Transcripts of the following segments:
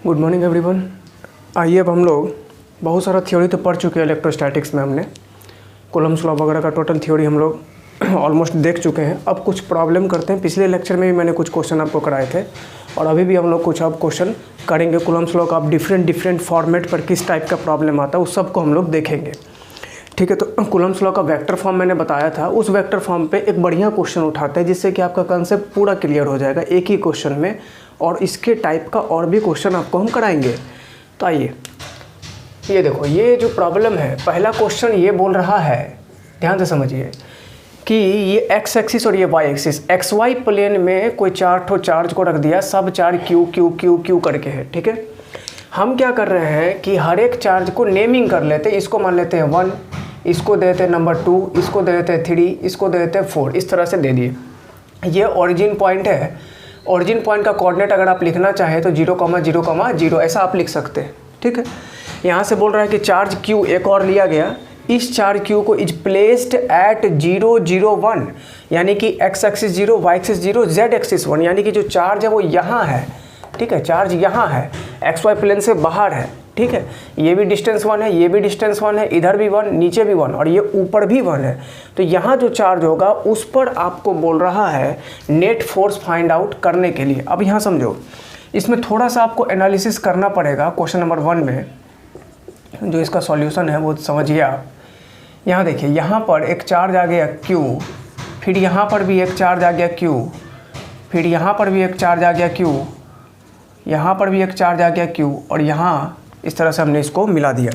Good morning everyone. आइए अब हम लोग बहुत सारा थ्योरी तो पढ़ चुके हैं इलेक्ट्रोस्टैटिक्स में। हमने कूलम्ब्स लॉ वगैरह का टोटल थ्योरी हम लोग ऑलमोस्ट देख चुके हैं। अब कुछ प्रॉब्लम करते हैं। पिछले लेक्चर में भी मैंने कुछ क्वेश्चन आपको कराए थे और अभी भी हम लोग कुछ अब क्वेश्चन करेंगे। कूलम्ब्स लॉ का अब डिफरेंट फॉर्मेट पर किस टाइप का प्रॉब्लम आता है उस सबको हम लोग देखेंगे। ठीक है, तो कूलम्ब्स लॉ का वेक्टर फॉर्म मैंने बताया था। उस वेक्टर फॉर्म पे एक बढ़िया क्वेश्चन उठाते हैं जिससे कि आपका कंसेप्ट पूरा क्लियर हो जाएगा एक ही क्वेश्चन में, और इसके टाइप का और भी क्वेश्चन आपको हम कराएंगे। तो आइए, ये देखो, ये जो प्रॉब्लम है, पहला क्वेश्चन ये बोल रहा है, ध्यान से समझिए कि ये एक्स एक्सिस और ये Y axis, X Y plane में कोई चार्ज को रख दिया, सब charge Q Q Q Q करके है। ठीक है, हम क्या कर रहे हैं कि हर एक चार्ज को नेमिंग कर लेते हैं। इसको मान लेते हैं 1, इसको दे देते हैं नंबर 2, इसको दे देते हैं 3, इसको दे देते हैं 4, इस तरह से दे दिए। ये ओरिजिन पॉइंट है। ओरिजिन पॉइंट का कोऑर्डिनेट अगर आप लिखना चाहें तो 0,0,0 ऐसा आप लिख सकते हैं। ठीक है, यहाँ से बोल रहा है कि चार्ज Q एक और लिया गया। इस चार्ज Q को इज प्लेस्ड एट 0, 0, 1, यानी कि x axis 0, y axis 0, z axis 1, यानी कि जो चार्ज है वो यहाँ है। ठीक है, चार्ज यहाँ है, एक्स वाई प्लेन से बाहर है। ठीक है, ये भी डिस्टेंस 1 है, ये भी डिस्टेंस 1 है, इधर भी 1, नीचे भी 1 और ये ऊपर भी 1 है। तो यहाँ जो चार्ज होगा उस पर आपको बोल रहा है नेट फोर्स फाइंड आउट करने के लिए। अब यहाँ समझो, इसमें थोड़ा सा आपको एनालिसिस करना पड़ेगा। क्वेश्चन नंबर 1 में जो इसका सॉल्यूशन है वो समझिए आप। यहाँ देखिए, यहाँ पर एक चार्ज आ गया Q, फिर यहाँ पर भी एक चार्ज आ गया Q, फिर यहाँ पर भी एक चार्ज आ गया Q, यहाँ पर भी एक चार्ज आ गया Q, और यहाँ इस तरह से हमने इसको मिला दिया।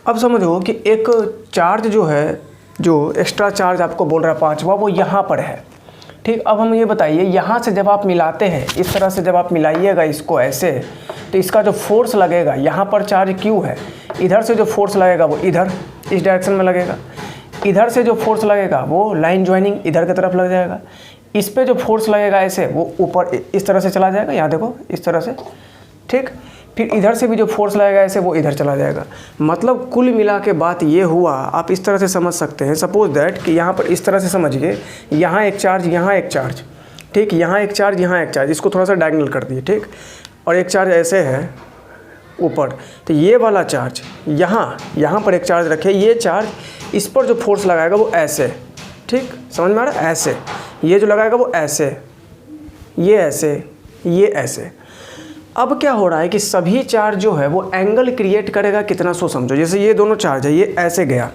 अब समझो कि एक चार्ज जो है, जो एक्स्ट्रा चार्ज आपको बोल रहा है 5वां, वो यहाँ पर है। ठीक, अब हम ये बताइए, यहाँ से जब आप मिलाते हैं, इस तरह से जब आप मिलाइएगा इसको ऐसे, तो इसका जो फोर्स लगेगा, यहाँ पर चार्ज Q है, इधर से जो फोर्स लगेगा वो इधर इस डायरेक्शन में लगेगा, इधर से जो फोर्स लगेगा वो लाइन ज्वाइनिंग इधर की तरफ लग जाएगा, इस पे जो फोर्स लगेगा ऐसे वो ऊपर इस तरह से चला जाएगा, यहाँ देखो इस तरह से। ठीक, फिर इधर से भी जो फोर्स लगेगा ऐसे वो इधर चला जाएगा। मतलब कुल मिला के बात ये हुआ, आप इस तरह से समझ सकते हैं। सपोज दैट कि यहाँ पर इस तरह से समझिए, यहाँ एक चार्ज, यहाँ एक चार्ज, ठीक, यहाँ एक चार्ज, यहाँ एक चार्ज, इसको थोड़ा सा डायगोनल कर दिए। ठीक, और एक चार्ज ऐसे है ऊपर, तो ये वाला चार्ज यहाँ पर एक चार्ज रखे, ये चार्ज, इस पर जो फोर्स लगाएगा वो ऐसे, ठीक, समझ में आ रहा है, ऐसे, ये जो लगाएगा वो ऐसे, ये ऐसे, ये ऐसे। अब क्या हो रहा है कि सभी चार्ज जो है वो एंगल क्रिएट करेगा कितना, सो समझो। जैसे ये दोनों चार्ज है, ये ऐसे गया,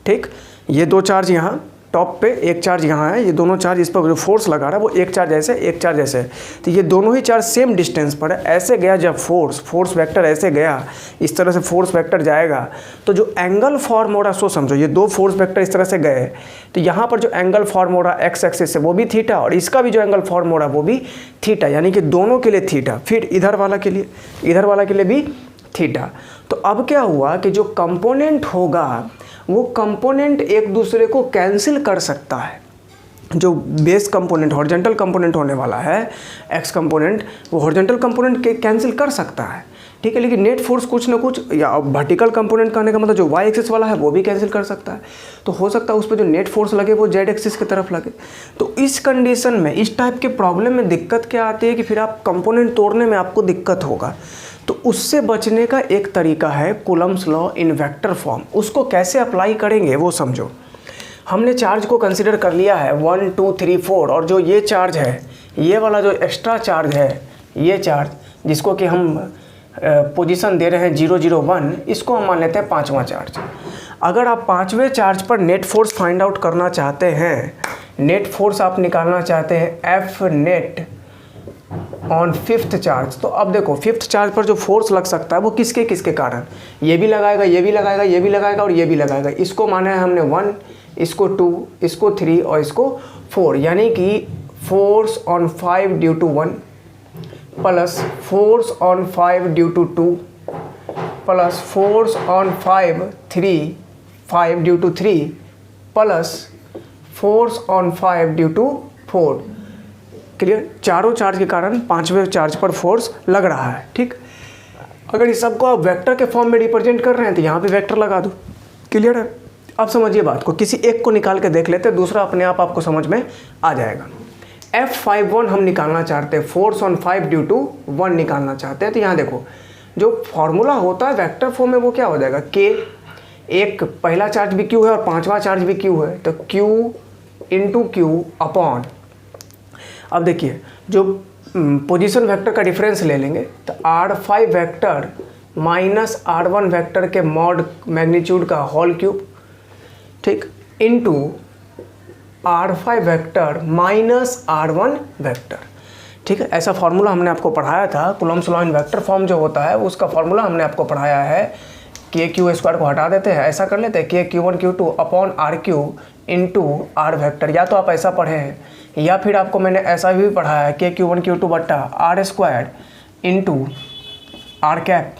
ठीक, ये दो चार्ज यहाँ टॉप पे, एक चार्ज यहाँ है, ये दोनों चार्ज, इस पर जो फोर्स लगा रहा है वो एक चार्ज ऐसे, एक चार्ज ऐसे, तो ये दोनों ही चार्ज सेम डिस्टेंस पर है। ऐसे गया जब फोर्स वेक्टर ऐसे गया, इस तरह से फोर्स वेक्टर जाएगा, तो जो एंगल फॉर्म हो रहा, सो समझो, ये दो फोर्स वेक्टर इस तरह से गए, तो यहाँ पर जो एंगल फॉर्म हो रहा है एक्स एक्सिस से वो भी थीटा, और इसका भी जो एंगल फॉर्म हो रहा है वो भी थीटा, यानी कि दोनों के लिए थीटा। फिर इधर वाला के लिए भी थीटा। तो अब क्या हुआ कि जो कंपोनेंट होगा वो कंपोनेंट एक दूसरे को कैंसिल कर सकता है। जो बेस कंपोनेंट, हॉरिजॉन्टल कंपोनेंट होने वाला है, एक्स कंपोनेंट, वो हॉरिजॉन्टल कंपोनेंट के कैंसिल कर सकता है। ठीक है, लेकिन नेट फोर्स कुछ ना कुछ, या वर्टिकल कंपोनेंट कहने का मतलब जो वाई एक्सिस वाला है वो भी कैंसिल कर सकता है। तो हो सकता है उस पर जो नेट फोर्स लगे वो जेड एक्सिस की तरफ लगे। तो इस कंडीशन में, इस टाइप के प्रॉब्लम में दिक्कत क्या आती है कि फिर आप कंपोनेंट तोड़ने में आपको दिक्कत होगा। तो उससे बचने का एक तरीका है Coulomb's law in vector form. उसको कैसे अप्लाई करेंगे वो समझो। हमने चार्ज को कंसीडर कर लिया है 1, 2, 3, 4, और जो ये चार्ज है, ये वाला जो एक्स्ट्रा चार्ज है, ये चार्ज जिसको कि हम पोजीशन दे रहे हैं 0, 0, 1, इसको हम मान लेते हैं 5वां चार्ज। अगर आप 5वें चार्ज पर नेट फोर्स फाइंड आउट करना चाहते हैं, नेट फोर्स आप निकालना चाहते हैं F net on 5th charge, तो अब देखो 5th चार्ज पर जो फोर्स लग सकता है वो किसके किसके कारण, ये भी लगाएगा, ये भी लगाएगा, ये भी लगाएगा और ये भी लगाएगा। इसको माना है हमने 1, इसको 2, इसको 3 और इसको 4, यानी कि force on 5 due to 1 plus force on 5 due to 2 plus force on 5 due to 3 plus force on 5 due to 4। Clear, चारों चार्ज के कारण 5वें चार्ज पर फोर्स लग रहा है। ठीक, अगर इस सबको आप वेक्टर के फॉर्म में रिप्रेजेंट कर रहे हैं तो यहाँ पे वेक्टर लगा दो। क्लियर है, अब समझिए बात को, किसी एक को निकाल के देख लेते हैं, दूसरा अपने आप आपको समझ में आ जाएगा। F51 हम निकालना चाहते हैं, फोर्स ऑन 5 ड्यू टू 1 निकालना चाहते हैं। तो यहाँ देखो जो फॉर्मूला होता है वेक्टर फॉर्म में वो क्या हो जाएगा, K, एक पहला चार्ज भी Q है और पांचवा चार्ज भी Q है, तो Q इंटू Q अपॉन, अब देखिए जो पोजीशन वेक्टर का डिफरेंस ले लेंगे तो R5 vector minus R1 vector के मॉड मैग्नीट्यूड का होल क्यूब, ठीक, into R5 vector minus R1 vector, ठीक है। ऐसा फार्मूला हमने आपको पढ़ाया था, Coulomb's law in vector form जो होता है उसका फार्मूला हमने आपको पढ़ाया है। KQ² को हटा देते हैं, ऐसा कर लेते हैं KQ1 Q2 upon R3 into R vector, या तो आप ऐसा पढ़े हैं या फिर आपको मैंने ऐसा भी पढ़ाया है KQ1 Q2 बट्टा R² इंटू R कैप,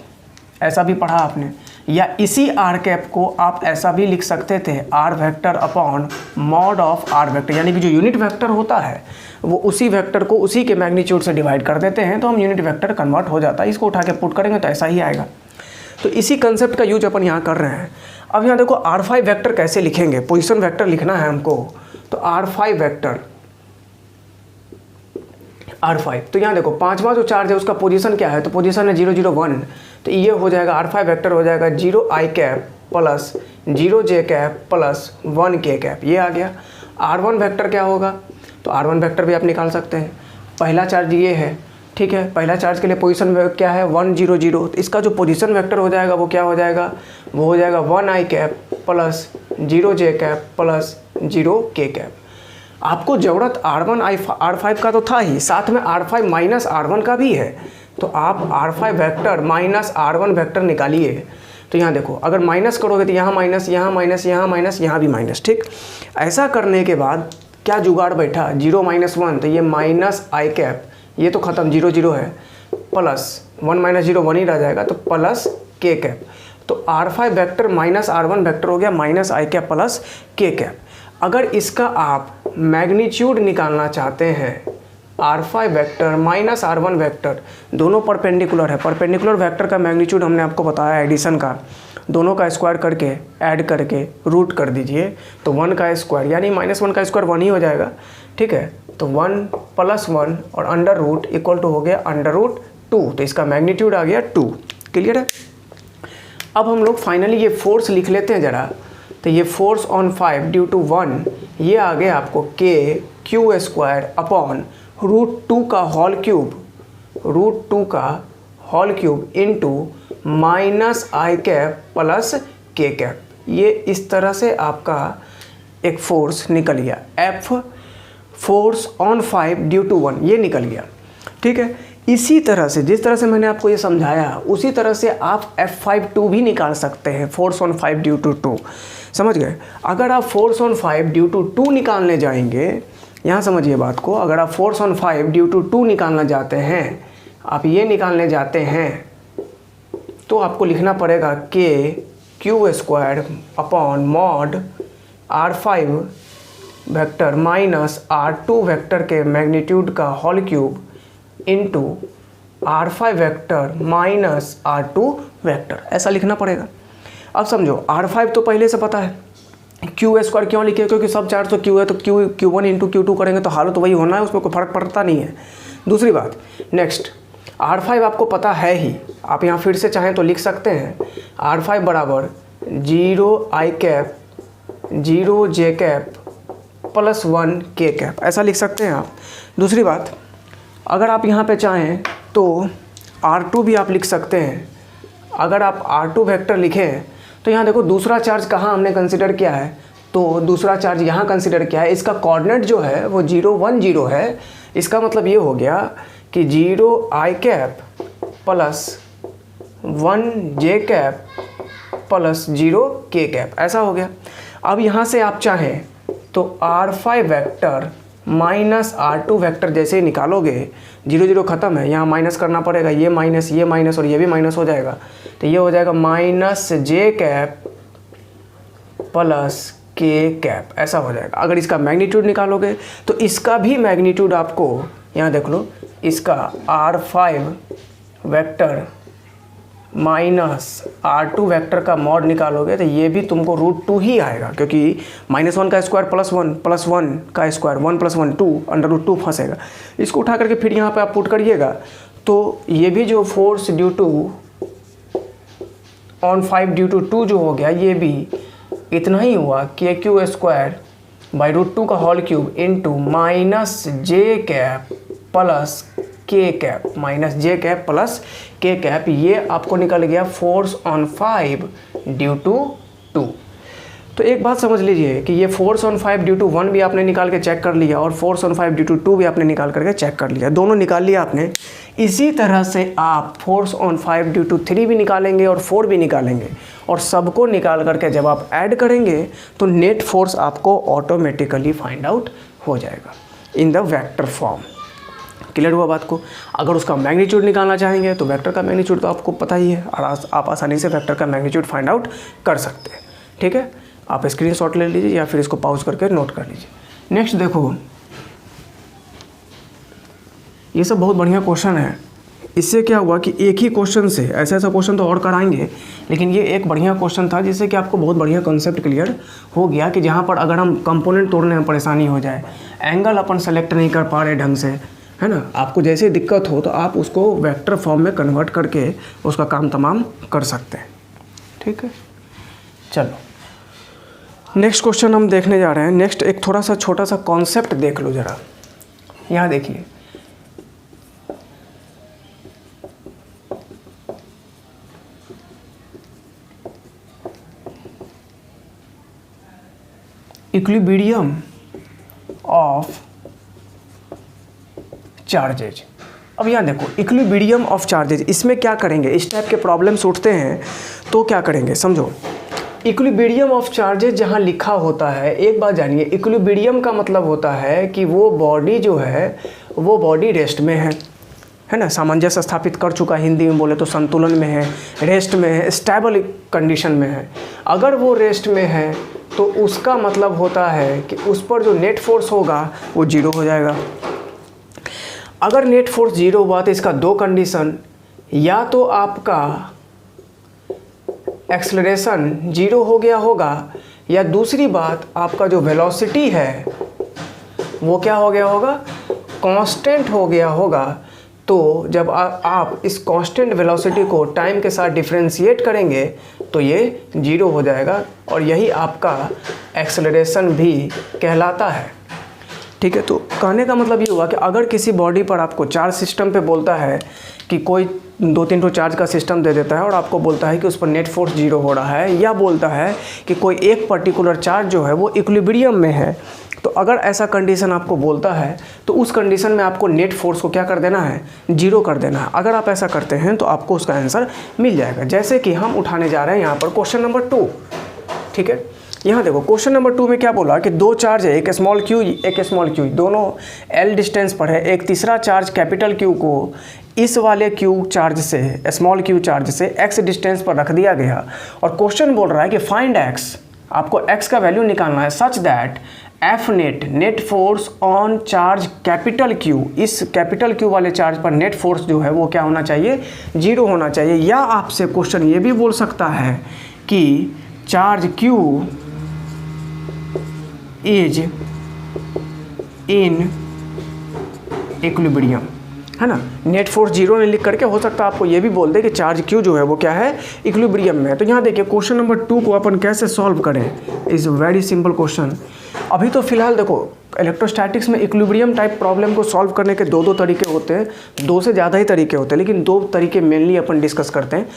ऐसा भी पढ़ा आपने, या इसी R कैप को आप ऐसा भी लिख सकते थे R vector upon mod of R vector, यानी कि जो यूनिट वेक्टर होता है वो उसी वेक्टर को उसी के मैग्नीट्यूड से डिवाइड कर देते हैं तो हम यूनिट वेक्टर कन्वर्ट हो जाता है। इसको उठा के पुट करेंगे तो ऐसा ही आएगा। तो इसी कंसेप्ट का यूज अपन यहाँ कर रहे हैं। अब यहाँ देखो R5 वेक्टर कैसे लिखेंगे, पोजीशन वेक्टर लिखना है हमको, तो R5 वेक्टर R5, तो यहाँ देखो पांचवा जो चार्ज है उसका पोजीशन क्या है, तो पोजीशन है 0 0 1, तो ये हो जाएगा R5 वेक्टर हो जाएगा 0 I cap plus 0 J cap plus 1 K cap, ये आ गया। R1 वेक्टर क्या होगा, तो R1 वेक्टर भी आप निकाल सकते हैं, पहला चार्ज ये है, ठीक है, पहला चार्ज के लिए पोजीशन क्या है 1 0 0, तो इसका जो पोजीशन वेक्टर हो जाएगा वो क्या हो जाएगा, वो हो जाएगा 1 I cap plus 0 J cap plus 0 K cap. आपको ज़रूरत R5 का तो था ही, साथ में R5 माइनस R1 का भी है, तो आप R5 vector minus R1 vector निकालिए। तो यहाँ देखो अगर माइनस करोगे तो यहाँ माइनस, यहाँ माइनस, यहाँ माइनस, यहाँ भी माइनस, ठीक। ऐसा करने के बाद क्या जुगाड़ बैठा, 0 - 1, तो ये माइनस I कैप, ये तो ख़त्म 0 0 है, प्लस 1 - 0 1 ही रह जाएगा, तो प्लस K कैप। तो R5 vector minus R1 vector हो गया minus I cap plus K cap. अगर इसका आप मैग्नीट्यूड निकालना चाहते हैं, R5 vector minus R1 vector दोनों परपेंडिकुलर है, परपेंडिकुलर वेक्टर का मैग्नीट्यूड हमने आपको बताया एडिशन का, दोनों का स्क्वायर करके ऐड करके रूट कर दीजिए, तो 1 का स्क्वायर यानी -1 का स्क्वायर 1 ही हो जाएगा, ठीक है। तो 1 + 1 और अंडर रूट इक्वल टू हो गया √2, तो इसका मैग्नीट्यूड आ गया 2। क्लियर है। अब हम लोग फाइनली ये फोर्स लिख लेते हैं ज़रा, तो ये फोर्स ऑन 5 ड्यू टू 1, ये आ गया आपको KQ² अपॉन √2 का होल क्यूब, √2 का whole cube into minus I cap plus K cap. ये इस तरह से आपका एक फोर्स निकल गया, F force on 5 due to 1, ये निकल गया, ठीक है। इसी तरह से जिस तरह से मैंने आपको ये समझाया उसी तरह से आप F52 भी निकाल सकते हैं, फोर्स ऑन 5 ड्यू टू 2, समझ गए। अगर आप फोर्स ऑन 5 ड्यू टू 2 निकालने जाएंगे, यहाँ समझिए बात को, अगर आप फोर्स ऑन 5 ड्यू टू 2 निकालना जाते हैं, आप ये निकालने जाते हैं, तो आपको लिखना पड़ेगा KQ² upon mod R5 vector minus R2 vector के मैग्नीट्यूड का whole cube into R5 vector minus R2 vector, ऐसा लिखना पड़ेगा। अब समझो R5 तो पहले से पता है, Q² क्यों लिखे, क्योंकि सब चार्ज तो Q है, तो Q1 इंटू Q2 करेंगे तो हालत तो वही होना है, उसमें कोई फ़र्क पड़ता नहीं है। दूसरी बात, नेक्स्ट R5 आपको पता है ही, आप यहाँ फिर से चाहें तो लिख सकते हैं R5 बराबर 0 I cap 0 J cap plus 1 K cap, ऐसा लिख सकते हैं आप। दूसरी बात, अगर आप यहाँ पे चाहें तो R2 भी आप लिख सकते हैं। अगर आप R2 वेक्टर लिखें तो यहाँ देखो दूसरा चार्ज कहाँ हमने कंसिडर किया है, तो दूसरा चार्ज यहाँ कंसिडर किया है, इसका कोऑर्डिनेट जो है वो 0 1 0 है। इसका मतलब ये हो गया कि 0 I cap plus 1 J cap plus 0 K cap, ऐसा हो गया। अब यहाँ से आप चाहें तो R5 vector minus R2 vector जैसे ही निकालोगे, 0 0 ख़त्म है, यहाँ माइनस करना पड़ेगा, ये माइनस और ये भी माइनस हो जाएगा, तो ये हो जाएगा minus J cap plus K cap, ऐसा हो जाएगा। अगर इसका मैग्नीट्यूड निकालोगे तो इसका भी मैग्नीट्यूड आपको यहाँ देख लो, इसका R5 vector minus R2 vector का मॉड निकालोगे तो ये भी तुमको √2 ही आएगा, क्योंकि -1 का स्क्वायर +1 +1 का स्क्वायर 1 + 1 2 √2 फंसेगा। इसको उठा करके फिर यहाँ पे आप पुट करिएगा तो ये भी जो force due to on 5 due to 2 जो हो गया, ये भी इतना ही हुआ KQ² /√2 का whole cube into -J plus K ये आपको निकल गया फोर्स ऑन 5 ड्यू टू 2। तो एक बात समझ लीजिए कि ये फोर्स ऑन 5 ड्यू टू 1 भी आपने निकाल के चेक कर लिया और फोर्स ऑन 5 ड्यू टू 2 भी आपने निकाल करके चेक कर लिया, दोनों निकाल लिया आपने। इसी तरह से आप फोर्स ऑन 5 ड्यू टू 3 भी निकालेंगे और 4 भी निकालेंगे, और सबको निकाल करके जब आप ऐड करेंगे तो नेट फोर्स आपको ऑटोमेटिकली फाइंड आउट हो जाएगा in the vector form. Clear हुआ बात को? अगर उसका मैग्नीट्यूड निकालना चाहेंगे तो वेक्टर का मैग्नीट्यूड तो आपको पता ही है, और आप आसानी से वेक्टर का मैग्नीट्यूड फाइंड आउट कर सकते हैं। ठीक है, आप स्क्रीनशॉट ले लीजिए या फिर इसको पॉज करके नोट कर लीजिए। नेक्स्ट देखो, ये सब बहुत बढ़िया क्वेश्चन है। इससे क्या हुआ कि एक ही क्वेश्चन से ऐसा क्वेश्चन तो और कराएंगे, लेकिन ये एक बढ़िया क्वेश्चन था जिससे कि आपको बहुत बढ़िया कॉन्सेप्ट क्लियर हो गया कि जहाँ पर अगर हम कंपोनेंट तोड़ने में परेशानी हो जाए, एंगल अपन सेलेक्ट नहीं कर पा रहे ढंग से, है ना, आपको जैसे दिक्कत हो तो आप उसको वेक्टर फॉर्म में कन्वर्ट करके उसका काम तमाम कर सकते हैं। ठीक है, चलो नेक्स्ट क्वेश्चन हम देखने जा रहे हैं। नेक्स्ट एक थोड़ा सा छोटा सा कॉन्सेप्ट देख लो ज़रा। यहाँ देखिए, इक्विलिब्रियम ऑफ चार्जेज। अब यहाँ देखो, इक्विलिब्रियम ऑफ चार्जेज, इसमें क्या करेंगे, इस टाइप के प्रॉब्लम्स उठते हैं तो क्या करेंगे समझो। इक्विलिब्रियम ऑफ चार्जेज जहाँ लिखा होता है, एक बात जानिए, इक्विलिब्रियम का मतलब होता है कि वो बॉडी जो है वो बॉडी रेस्ट में है ना, सामंजस्य स्थापित कर चुका, हिंदी में बोले तो संतुलन में है, रेस्ट में है, स्टेबल कंडीशन में है। अगर वो रेस्ट में है तो उसका मतलब होता है कि उस पर जो नेट फोर्स होगा वो 0 हो जाएगा। अगर नेट फोर्स 0 हुआ तो इसका दो कंडीशन, या तो आपका एक्सेलरेशन 0 हो गया होगा, या दूसरी बात आपका जो वेलोसिटी है वो क्या हो गया होगा, कांस्टेंट हो गया होगा। तो जब आप इस कांस्टेंट वेलोसिटी को टाइम के साथ डिफरेंशिएट करेंगे तो ये 0 हो जाएगा, और यही आपका एक्सेलरेशन भी कहलाता है। ठीक है, तो कहने का मतलब ये हुआ कि अगर किसी बॉडी पर आपको चार्ज सिस्टम पे बोलता है कि कोई 2-3 चार्ज का सिस्टम दे देता है और आपको बोलता है कि उस पर नेट फोर्स 0 हो रहा है, या बोलता है कि कोई एक पर्टिकुलर चार्ज जो है वो इक्विलिब्रियम में है, तो अगर ऐसा कंडीशन आपको बोलता है तो उस कंडीशन में आपको नेट फोर्स को क्या कर देना है, 0 कर देना है। अगर आप ऐसा करते हैं तो आपको उसका आंसर मिल जाएगा। जैसे कि हम उठाने जा रहे हैं यहाँ पर क्वेश्चन नंबर 2। ठीक है, यहाँ देखो क्वेश्चन नंबर 2 में क्या बोला कि दो चार्ज है, एक स्मॉल क्यू एक स्मॉल क्यू, दोनों L डिस्टेंस पर है। एक तीसरा चार्ज कैपिटल क्यू को इस वाले क्यू चार्ज से, स्मॉल क्यू चार्ज से x डिस्टेंस पर रख दिया गया, और क्वेश्चन बोल रहा है कि फाइंड x, आपको x का वैल्यू निकालना है, such that F net force on charge capital Q, इस कैपिटल क्यू वाले चार्ज पर नेट फोर्स जो है वो क्या होना चाहिए, 0 होना चाहिए। या आपसे क्वेश्चन ये भी बोल सकता है कि charge Q is in equilibrium, है ना, नेट फोर्स 0 ने लिख करके हो सकता है आपको ये भी बोल दे कि चार्ज Q जो है वो क्या है, इक्विलिब्रियम में है। तो यहाँ देखिए क्वेश्चन नंबर 2 को अपन कैसे सॉल्व करें, इज़ वेरी सिंपल क्वेश्चन। अभी तो फिलहाल देखो इलेक्ट्रोस्टैटिक्स में इक्विलिब्रियम टाइप प्रॉब्लम को सॉल्व करने के दो तरीके होते हैं, 2 से ज़्यादा ही तरीके होते हैं, लेकिन 2 तरीके मेनली अपन डिस्कस करते हैं।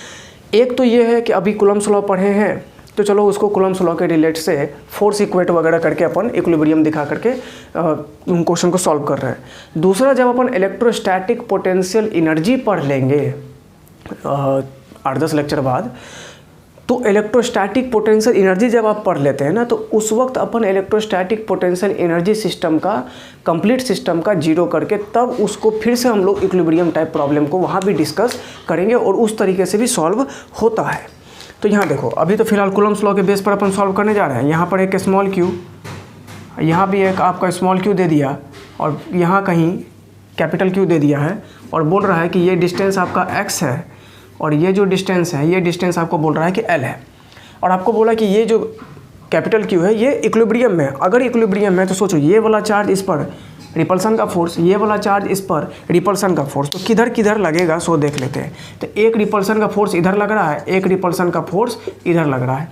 एक तो ये है कि अभी कूलम्ब्स लॉ पढ़े हैं तो चलो उसको कूलम्ब्स लॉ के रिलेट से फोर्स इक्वेट वगैरह करके अपन इक्विलिब्रियम दिखा करके क्वेश्चन को सॉल्व कर रहे हैं। दूसरा, जब अपन इलेक्ट्रोस्टैटिक पोटेंशियल एनर्जी पढ़ लेंगे 8-10 लेक्चर बाद, तो इलेक्ट्रोस्टैटिक पोटेंशियल एनर्जी जब आप पढ़ लेते हैं ना, तो उस वक्त अपन इलेक्ट्रोस्टैटिक पोटेंशियल एनर्जी सिस्टम का, कंप्लीट सिस्टम का 0 करके तब उसको फिर से हम लोग इक्विलिब्रियम टाइप प्रॉब्लम को वहाँ भी डिस्कस करेंगे, और उस तरीके से भी सॉल्व होता है। तो यहाँ देखो अभी तो फिलहाल कूलम्ब्स लॉ के बेस पर अपन सॉल्व करने जा रहे हैं। यहाँ पर एक स्मॉल क्यू, यहाँ भी एक आपका स्मॉल क्यू दे दिया, और यहाँ कहीं कैपिटल क्यू दे दिया है, और बोल रहा है कि ये डिस्टेंस आपका x है और ये जो डिस्टेंस है, ये डिस्टेंस आपको बोल रहा है कि L है, और आपको बोला कि ये जो कैपिटल Q है ये इक्विलिब्रियम में। अगर इक्विलिब्रियम है तो सोचो ये वाला चार्ज इस पर रिपल्सन का फोर्स, ये वाला चार्ज इस पर रिपल्सन का फोर्स, तो किधर किधर लगेगा सो देख लेते हैं। तो एक रिपल्सन का फोर्स इधर लग रहा है, एक रिपल्सन का फोर्स इधर लग रहा है।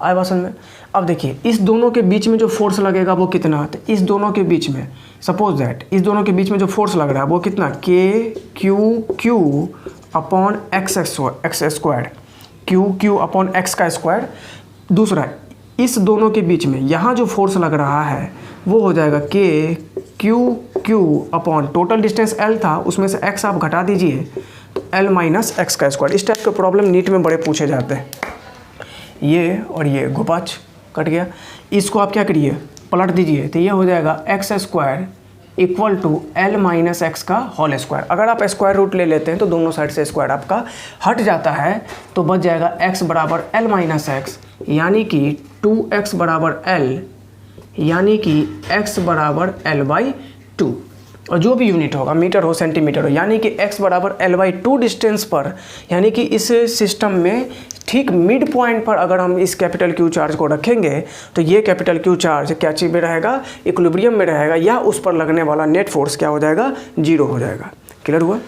आया बात समझ में? अब देखिए इस दोनों के बीच में जो फोर्स लगेगा वो कितना, तो इस दोनों के बीच में सपोज दैट इस दोनों के बीच में जो फोर्स लग रहा है वो कितना, KQ upon X square, QQ upon x का स्क्वायर। दूसरा इस दोनों के बीच में यहाँ जो फोर्स लग रहा है वो हो जाएगा KQ upon total distance L था, उसमें से x आप घटा दीजिए तो L माइनस एक्स का स्क्वायर। इस टाइप के प्रॉब्लम नीट में बड़े पूछे जाते हैं। ये और ये गोपाच कट गया, इसको आप क्या करिए पलट दीजिए, तो ये हो जाएगा X square equal to L minus X का होल स्क्वायर। अगर आप स्क्वायर रूट ले लेते हैं तो दोनों साइड से स्क्वायर आपका हट जाता है, तो बच जाएगा x बराबर L माइनस एक्स, यानी कि 2x बराबर L, यानी कि x बराबर L/2। और जो भी यूनिट होगा, मीटर हो सेंटीमीटर हो, यानी कि x बराबर L/2 डिस्टेंस पर, यानी कि इस सिस्टम में ठीक मिड पॉइंट पर अगर हम इस कैपिटल Q चार्ज को रखेंगे तो ये कैपिटल Q चार्ज क्या चीज़ में रहेगा, इक्विलिब्रियम में रहेगा, या उस पर लगने वाला नेट फोर्स क्या हो जाएगा, 0 हो जाएगा। क्लियर हुआ?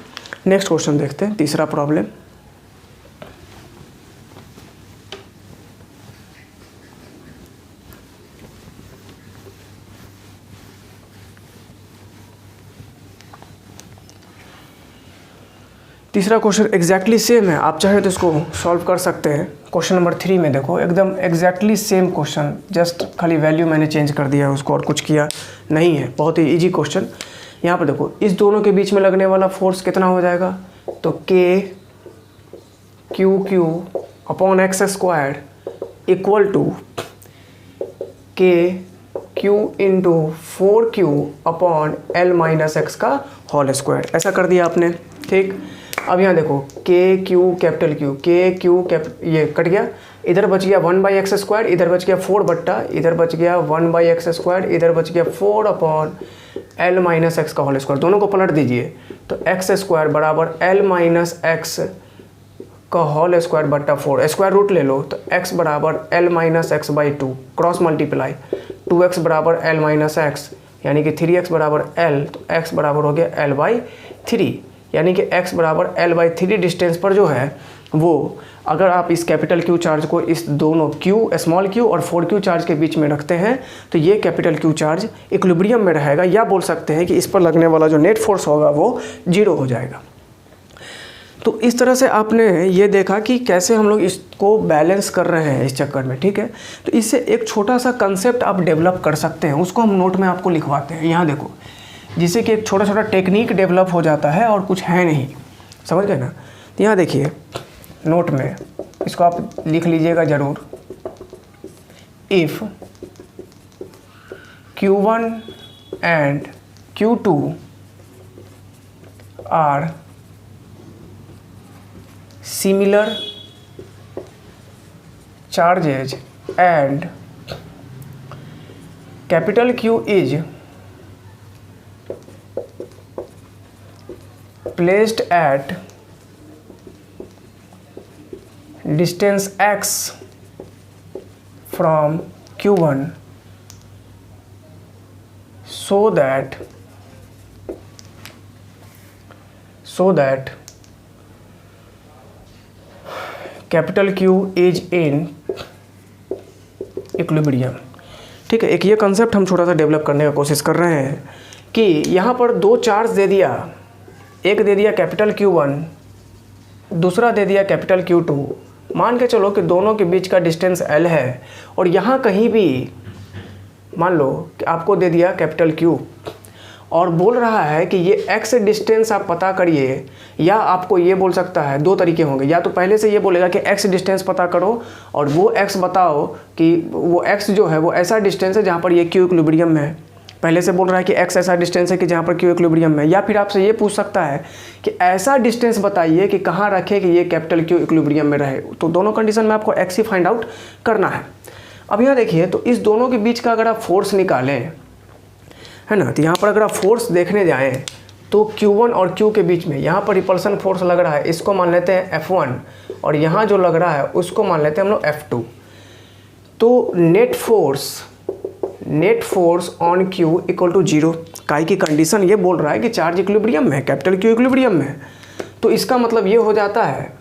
नेक्स्ट क्वेश्चन देखते हैं, तीसरा प्रॉब्लम। तीसरा क्वेश्चन एग्जैक्टली सेम है, आप चाहे तो इसको सॉल्व कर सकते हैं। क्वेश्चन नंबर 3 में देखो एकदम एग्जैक्टली सेम क्वेश्चन, जस्ट खाली वैल्यू मैंने चेंज कर दिया है उसको, और कुछ किया नहीं है। बहुत ही इजी क्वेश्चन। यहाँ पर देखो इस दोनों के बीच में लगने वाला फोर्स कितना हो जाएगा, तो KQ upon X square equal to KQ into 4Q upon L minus X का होल स्क्वायर। ऐसा कर दिया आपने, ठीक। अब यहाँ देखो KQ कैपिटल Q, ये कट गया, इधर बच गया 1/x स्क्वायर, इधर बच गया 4 बट्टा, इधर बच गया 1/x स्क्वायर, इधर बच गया 4 अपॉन L माइनस एक्स का होल स्क्वायर। दोनों को पलट दीजिए तो x स्क्वायर बराबर L माइनस एक्स का होल स्क्वायर बट्टा 4, स्क्वायर रूट ले लो तो x बराबर L minus x by 2, cross multiply 2x बराबर L माइनस एक्स, यानी कि 3x बराबर L, तो x बराबर हो गया L/3, यानी कि x बराबर L/3 डिस्टेंस पर जो है वो, अगर आप इस कैपिटल Q चार्ज को इस दोनों Q स्मॉल q और 4Q चार्ज के बीच में रखते हैं तो ये कैपिटल Q चार्ज इक्विलिब्रियम में रहेगा, या बोल सकते हैं कि इस पर लगने वाला जो नेट फोर्स होगा वो 0 हो जाएगा। तो इस तरह से आपने ये देखा कि कैसे हम लोग इसको बैलेंस कर रहे हैं इस चक्कर में, ठीक है। तो इससे एक छोटा सा कंसेप्ट आप डेवलप कर सकते हैं, उसको हम नोट में आपको लिखवाते हैं। यहाँ देखो, जिससे कि एक छोटा छोटा टेक्निक डेवलप हो जाता है और कुछ है नहीं, समझ गए ना। तो यहाँ देखिए नोट में इसको आप लिख लीजिएगा ज़रूर। If Q1 and Q2 are similar charges and capital Q is placed at distance x from Q1 so that capital Q is in equilibrium, ठीक है। एक ये कंसेप्ट हम छोटा सा डेवलप करने का कोशिश कर रहे हैं कि यहाँ पर दो चार्ज दे दिया, एक दे दिया कैपिटल Q1, दूसरा दे दिया कैपिटल Q2। मान के चलो कि दोनों के बीच का डिस्टेंस L है, और यहाँ कहीं भी मान लो कि आपको दे दिया कैपिटल Q और बोल रहा है कि ये x डिस्टेंस आप पता करिए, या आपको ये बोल सकता है, दो तरीके होंगे, या तो पहले से ये बोलेगा कि x डिस्टेंस पता करो और वो x बताओ कि वो x जो है वो ऐसा डिस्टेंस है जहाँ पर ये q इक्विलिब्रियम में है। पहले से बोल रहा है कि x ऐसा डिस्टेंस है कि जहाँ पर q इक्विलिब्रियम में है, या फिर आपसे ये पूछ सकता है कि ऐसा डिस्टेंस बताइए कि कहाँ रखे कि ये कैपिटल Q इक्विलिब्रियम में रहे। तो दोनों कंडीशन में आपको x ही फाइंड आउट करना है। अब यहाँ देखिए, तो इस दोनों के बीच का अगर आप फोर्स निकालें, है ना, तो यहाँ पर अगर आप फोर्स देखने जाएं तो Q1 और Q के बीच में यहाँ पर रिपल्सन फोर्स लग रहा है, इसको मान लेते हैं F1, और यहाँ जो लग रहा है उसको मान लेते हैं हम लोग F2। तो net force on Q equal to 0। काई की कंडीशन ये बोल रहा है कि चार्ज इक्विलिब्रियम में है, कैपिटल Q इक्विलिब्रियम में है। तो इसका मतलब ये हो जाता है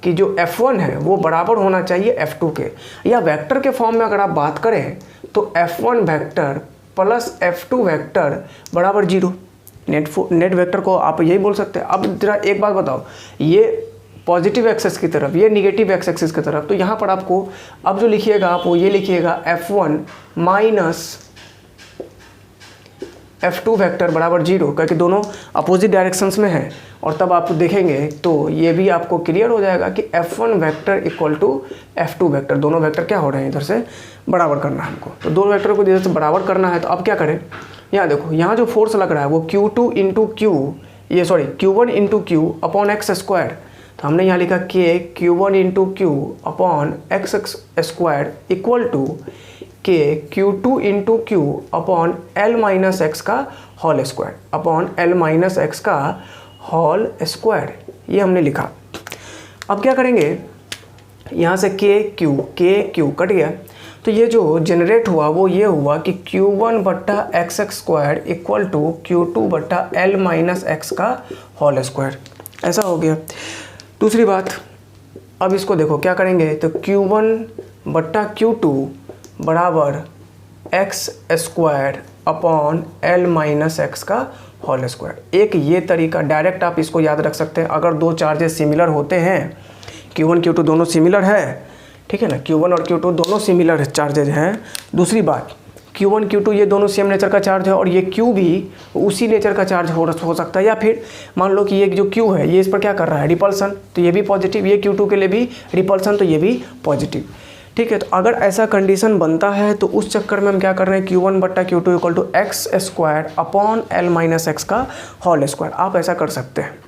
कि जो F1 है वो बराबर होना चाहिए F2 के, या वेक्टर के फॉर्म में अगर आप बात करें तो F1 vector plus F2 vector बराबर 0। नेट वेक्टर को आप यही बोल सकते हैं। अब जरा एक बात बताओ, ये पॉजिटिव एक्सेस की तरफ, ये निगेटिव एक्सेस की तरफ, तो यहाँ पर आपको अब जो लिखिएगा आप वो ये लिखिएगा F1 माइनस F2 वेक्टर बराबर 0, क्योंकि दोनों अपोजिट डायरेक्शंस में है। और तब आप देखेंगे तो ये भी आपको क्लियर हो जाएगा कि F1 vector equal to F2 vector, दोनों वेक्टर क्या हो रहे हैं, इधर से बराबर करना है हमको। तो दोनों वेक्टर को इधर से बराबर करना है, तो अब क्या करें, यहाँ देखो, यहाँ जो फोर्स लग रहा है वो Q1 into Q upon X square. तो हमने यहाँ लिखा K Q1 into Q upon X square equal to K Q2 इंटू Q upon L minus X का whole square upon L minus X का होल स्क्वायर, ये हमने लिखा। अब क्या करेंगे, यहाँ से K Q कट गया, तो ये जो जनरेट हुआ वो ये हुआ कि Q1 बट्टा x square equal to Q2 बट्टा L माइनस एक्स का होल स्क्वायर, ऐसा हो गया। दूसरी बात, अब इसको देखो क्या करेंगे, तो Q1 बट्टा Q2 बराबर x square upon L minus X का होल स्क्वायर। एक ये तरीका डायरेक्ट आप इसको याद रख सकते हैं, अगर दो चार्जेस सिमिलर होते हैं, Q1 Q2 दोनों सिमिलर है, ठीक है ना, Q1 और Q2 दोनों सिमिलर चार्जेज हैं। दूसरी बात, Q1 Q2 ये दोनों सेम नेचर का चार्ज है, और ये Q भी उसी नेचर का चार्ज हो सकता है। या फिर मान लो कि ये जो Q है ये इस पर क्या कर रहा है, रिपल्सन, तो ये भी पॉजिटिव, ये Q2 के लिए भी रिपल्सन, तो ये भी पॉजिटिव, ठीक है। तो अगर ऐसा कंडीशन बनता है तो उस चक्कर में हम क्या कर रहे हैं, Q1 बट्टा Q2 equal to X square upon L minus X का होल स्क्वायर, आप ऐसा कर सकते हैं।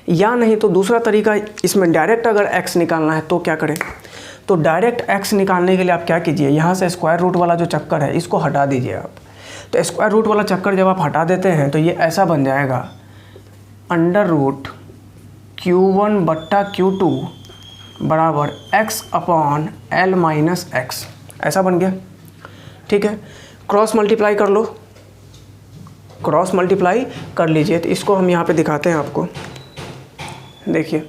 या नहीं तो दूसरा तरीका, इसमें डायरेक्ट अगर x निकालना है तो क्या करें, तो डायरेक्ट x निकालने के लिए आप क्या कीजिए, यहाँ से स्क्वायर रूट वाला जो चक्कर है इसको हटा दीजिए आप। तो स्क्वायर रूट वाला चक्कर जब आप हटा देते हैं तो ये ऐसा बन जाएगा, अंडर रूट Q1 बट्टा Q2 बराबर x upon L minus X, ऐसा बन गया, ठीक है। क्रॉस मल्टीप्लाई कर लो, क्रॉस मल्टीप्लाई कर लीजिए। तो इसको हम यहाँ पे दिखाते हैं आपको, देखिए,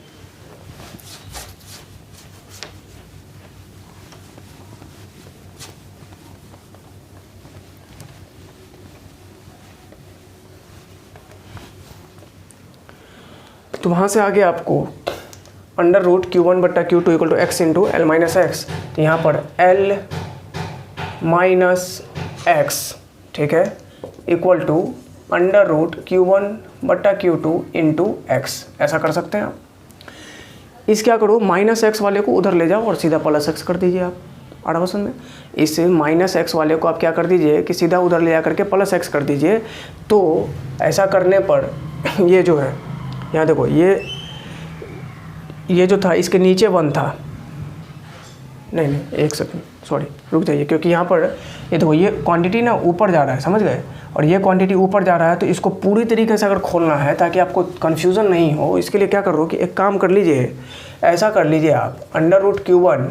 तो वहाँ से आगे आपको अंडर रूट Q1 बट्टा Q2 equal to X into L minus X, तो यहाँ पर L माइनस एक्स, ठीक है, equal to under root Q1 बट्टा Q2 इंटू एक्स, ऐसा कर सकते हैं आप। इस क्या करो, माइनस एक्स वाले को उधर ले जाओ और सीधा प्लस एक्स कर दीजिए आप आड़वसन में। इस माइनस एक्स वाले को आप क्या कर दीजिए कि सीधा उधर ले जा करके प्लस एक्स कर दीजिए। तो ऐसा करने पर ये जो है, यहाँ देखो, ये जो था इसके नीचे 1 था, नहीं एक सेकंड, सॉरी रुक जाइए, क्योंकि यहाँ पर ये देखो, ये क्वांटिटी ना ऊपर जा रहा है, समझ गए, और ये क्वांटिटी ऊपर जा रहा है, तो इसको पूरी तरीके से अगर खोलना है ताकि आपको कन्फ्यूज़न नहीं हो, इसके लिए क्या करो कि एक काम कर लीजिए, ऐसा कर लीजिए आप, under root Q1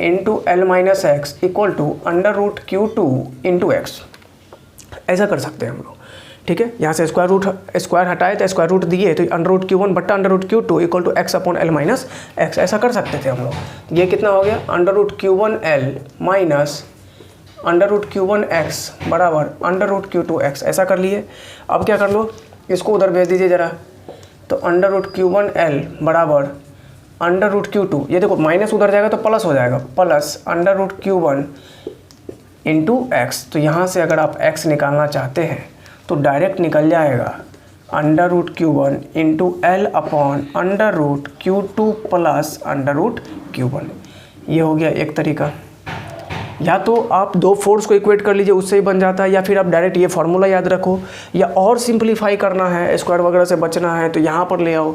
into L minus X equal to under root Q2 into X, ऐसा कर सकते हैं हम लोग, ठीक है। यहाँ से स्क्वायर हटाए तो स्क्वायर रूट दिए, तो अंडर रूट Q1 बट्टा under root Q2 equal to X upon L minus X, ऐसा कर सकते थे हम लोग। ये कितना हो गया, under root Q1L minus under root Q1 X बराबर अंडर रूट Q2 एक्स, ऐसा कर लिए। अब क्या कर लो, इसको उधर भेज दीजिए ज़रा, तो अंडर रूट Q1L बराबर अंडर रूट Q2, ये देखो माइनस उधर जाएगा तो प्लस हो जाएगा, plus under root Q1 into X. तो यहाँ से अगर आप x निकालना चाहते हैं तो डायरेक्ट निकल जाएगा under root Q1 into L upon under root Q2 plus under root Q1। ये हो गया एक तरीका। या तो आप दो फोर्स को इक्वेट कर लीजिए, उससे ही बन जाता है, या फिर आप डायरेक्ट ये फार्मूला याद रखो, या और सिंपलीफाई करना है, स्क्वायर वगैरह से बचना है तो यहाँ पर ले आओ,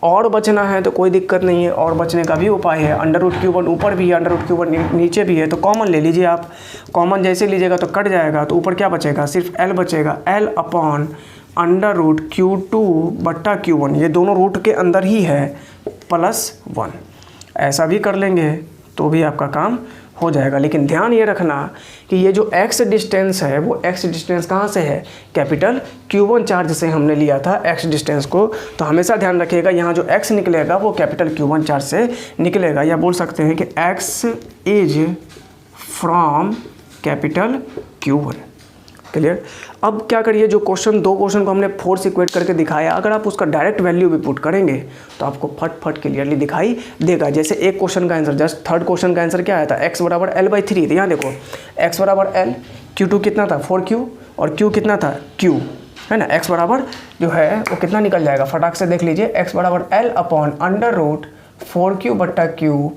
और बचना है तो कोई दिक्कत नहीं है, और बचने का भी उपाय है। अंडर रूट Q1 ऊपर भी है, अंडर रूट Q1 नीचे भी है, तो कॉमन ले लीजिए आप। कॉमन जैसे लीजिएगा तो कट जाएगा, तो ऊपर क्या बचेगा, सिर्फ L बचेगा, L अपॉन √Q2/Q1, ये दोनों रूट के अंदर ही है, +1। ऐसा भी कर लेंगे तो भी आपका काम हो जाएगा। लेकिन ध्यान ये रखना कि ये जो x डिस्टेंस है वो x डिस्टेंस कहाँ से है, कैपिटल Q1 चार्ज से हमने लिया था x डिस्टेंस को। तो हमेशा ध्यान रखिएगा यहाँ जो x निकलेगा वो कैपिटल Q1 चार्ज से निकलेगा, या बोल सकते हैं कि x is from capital Q1। Clear. अब क्या करिए, जो दो क्वेश्चन को हमने फोर्स इक्वेट करके दिखाया, अगर आप उसका डायरेक्ट वैल्यू भी पुट करेंगे तो आपको फट क्लियरली दिखाई देगा। जैसे एक क्वेश्चन का आंसर, जस्ट थर्ड क्वेश्चन का आंसर क्या आया था, x = L/3। तो यहाँ देखो x = L, Q2 कितना था 4Q, और Q कितना था Q, है ना। x बराबर जो है वो कितना निकल जाएगा, फटाक से देख लीजिए, x = L/4Q/Q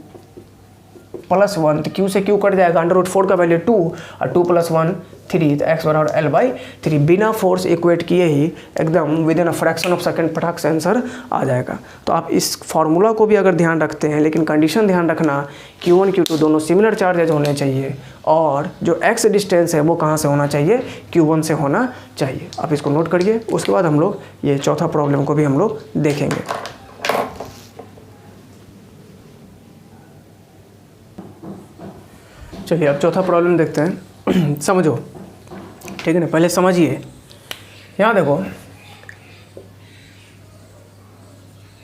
+1, तो Q से Q कट जाएगा, √4 का वैल्यू 2 और 2 + 1 3, तो x = L/3। बिना फोर्स इक्वेट किए ही एकदम with in a fraction of second फटाक से आंसर आ जाएगा। तो आप इस फार्मूला को भी अगर ध्यान रखते हैं, लेकिन कंडीशन ध्यान रखना, Q1 Q2 दोनों सिमिलर चार्जेज होने चाहिए, और जो x डिस्टेंस है वो कहाँ से होना चाहिए, Q1 से होना चाहिए। आप इसको नोट करिए। उसके बाद हम लोग ये चौथा प्रॉब्लम को भी हम लोग देखेंगे। चलिए अब चौथा प्रॉब्लम देखते हैं। समझो, ठीक है ना, पहले समझिए। यहाँ देखो,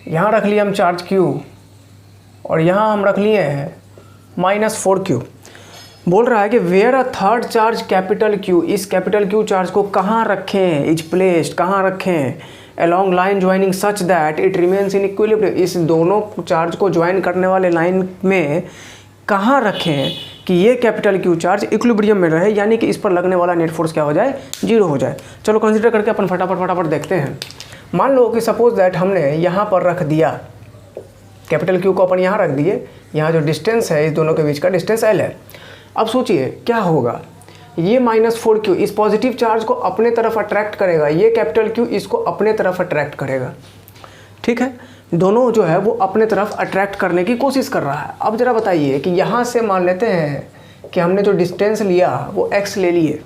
यहाँ रख लिया हम चार्ज Q, और यहाँ हम रख लिए हैं -4Q। बोल रहा है कि where a third charge capital Q, इस कैपिटल Q चार्ज को कहाँ रखें, इज प्लेस्ड, कहाँ रखें, along line joining such that it remains in equilibrium, इस दोनों चार्ज को ज्वाइन करने वाले लाइन में कहाँ रखें कि ये कैपिटल Q चार्ज इक्विलिब्रियम में रहे, यानी कि इस पर लगने वाला नेट फोर्स क्या हो जाए, 0 हो जाए। चलो कंसीडर करके अपन फटाफट देखते हैं। मान लो कि सपोज दैट हमने यहाँ पर रख दिया कैपिटल Q को, अपन यहाँ रख दिए, यहाँ जो डिस्टेंस है इस दोनों के बीच का डिस्टेंस L है। अब सोचिए क्या होगा, ये -4Q इस पॉजिटिव चार्ज को अपने तरफ अट्रैक्ट करेगा, ये कैपिटल Q इसको अपने तरफ अट्रैक्ट करेगा, ठीक है। दोनों जो है वो अपने तरफ अट्रैक्ट करने की कोशिश कर रहा है। अब ज़रा बताइए कि यहाँ से मान लेते हैं कि हमने जो डिस्टेंस लिया वो x ले लिए,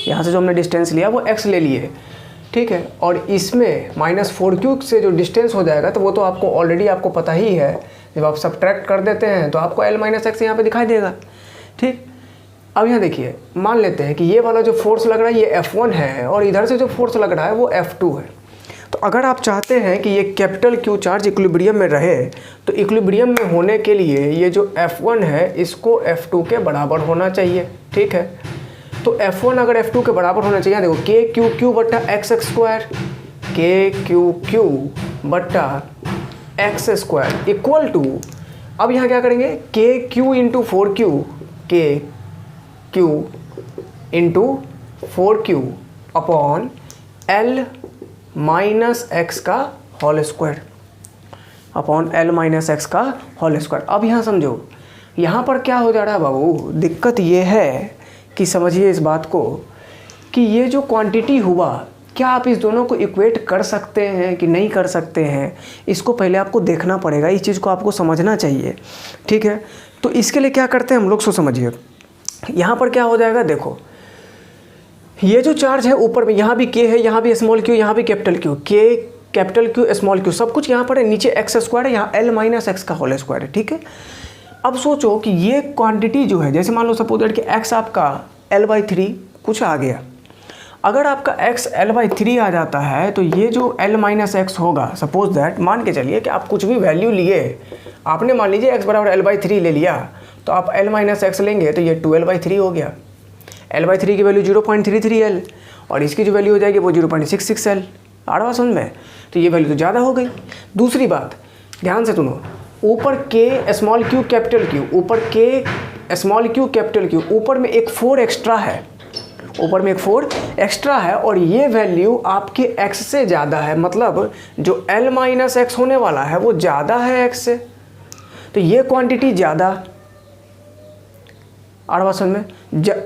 यहाँ से जो हमने डिस्टेंस लिया वो x ले लिए, ठीक है। और इसमें -4Q से जो डिस्टेंस हो जाएगा तो वो तो आपको ऑलरेडी आपको पता ही है, जब आप सब्ट्रैक्ट कर देते हैं तो आपको L - x यहाँ पे दिखाई देगा, ठीक। अब यहाँ देखिए, मान लेते हैं कि ये वाला जो फोर्स लग रहा है ये F1 है, और इधर से जो फोर्स लग रहा है वो F2 है। तो अगर आप चाहते हैं कि ये कैपिटल Q चार्ज इक्विलिब्रियम में रहे, तो इक्विलिब्रियम में होने के लिए ये जो F1 है इसको F2 के बराबर होना चाहिए, ठीक है। तो F1 अगर F2 के बराबर होना चाहिए, देखो KQQ/x², KQQ/x² इक्वल टू, अब यहाँ क्या करेंगे, KQ × 4Q, KQ × 4Q upon L - x का whole square, upon L - x का होल स्क्वायर। अब यहाँ समझो, यहाँ पर क्या हो जा रहा है बाबू, दिक्कत ये है कि समझिए इस बात को कि ये जो क्वांटिटी हुआ, क्या आप इस दोनों को इक्वेट कर सकते हैं कि नहीं कर सकते हैं, इसको पहले आपको देखना पड़ेगा, इस चीज़ को आपको समझना चाहिए, ठीक है। तो इसके लिए क्या करते हैं हम लोग, सो समझिए। यहाँ पर क्या हो जाएगा, देखो ये जो चार्ज है ऊपर में, यहाँ भी K है, यहाँ भी स्मॉल q, यहाँ भी capital Q, K capital Q small q सब कुछ यहाँ पर है, नीचे x² है, यहाँ L - x का होल स्क्वायर है, ठीक है। अब सोचो कि ये क्वांटिटी जो है, जैसे मान लो सपोज दैट कि x आपका L/3 कुछ आ गया, अगर आपका x L/3 आ जाता है तो ये जो L - x होगा, सपोज दैट मान के चलिए कि आप कुछ भी वैल्यू लिए, आपने मान लीजिए x = L/3 ले लिया, तो आप L - x लेंगे तो ये 2L/3 हो गया। L/3 की वैल्यू 0.33L, और इसकी जो वैल्यू हो जाएगी वो 0.66L। आ रहा समझ में, तो ये वैल्यू तो ज़्यादा हो गई। दूसरी बात ध्यान से सुनो, ऊपर K small q capital Q, ऊपर K small q capital Q, ऊपर में एक 4 एक्स्ट्रा है, ऊपर में एक 4 एक्स्ट्रा है, और ये वैल्यू आपके x से ज़्यादा है, मतलब जो L - x होने वाला है वो ज़्यादा है x से, तो ये क्वांटिटी ज़्यादा। आड़वासन में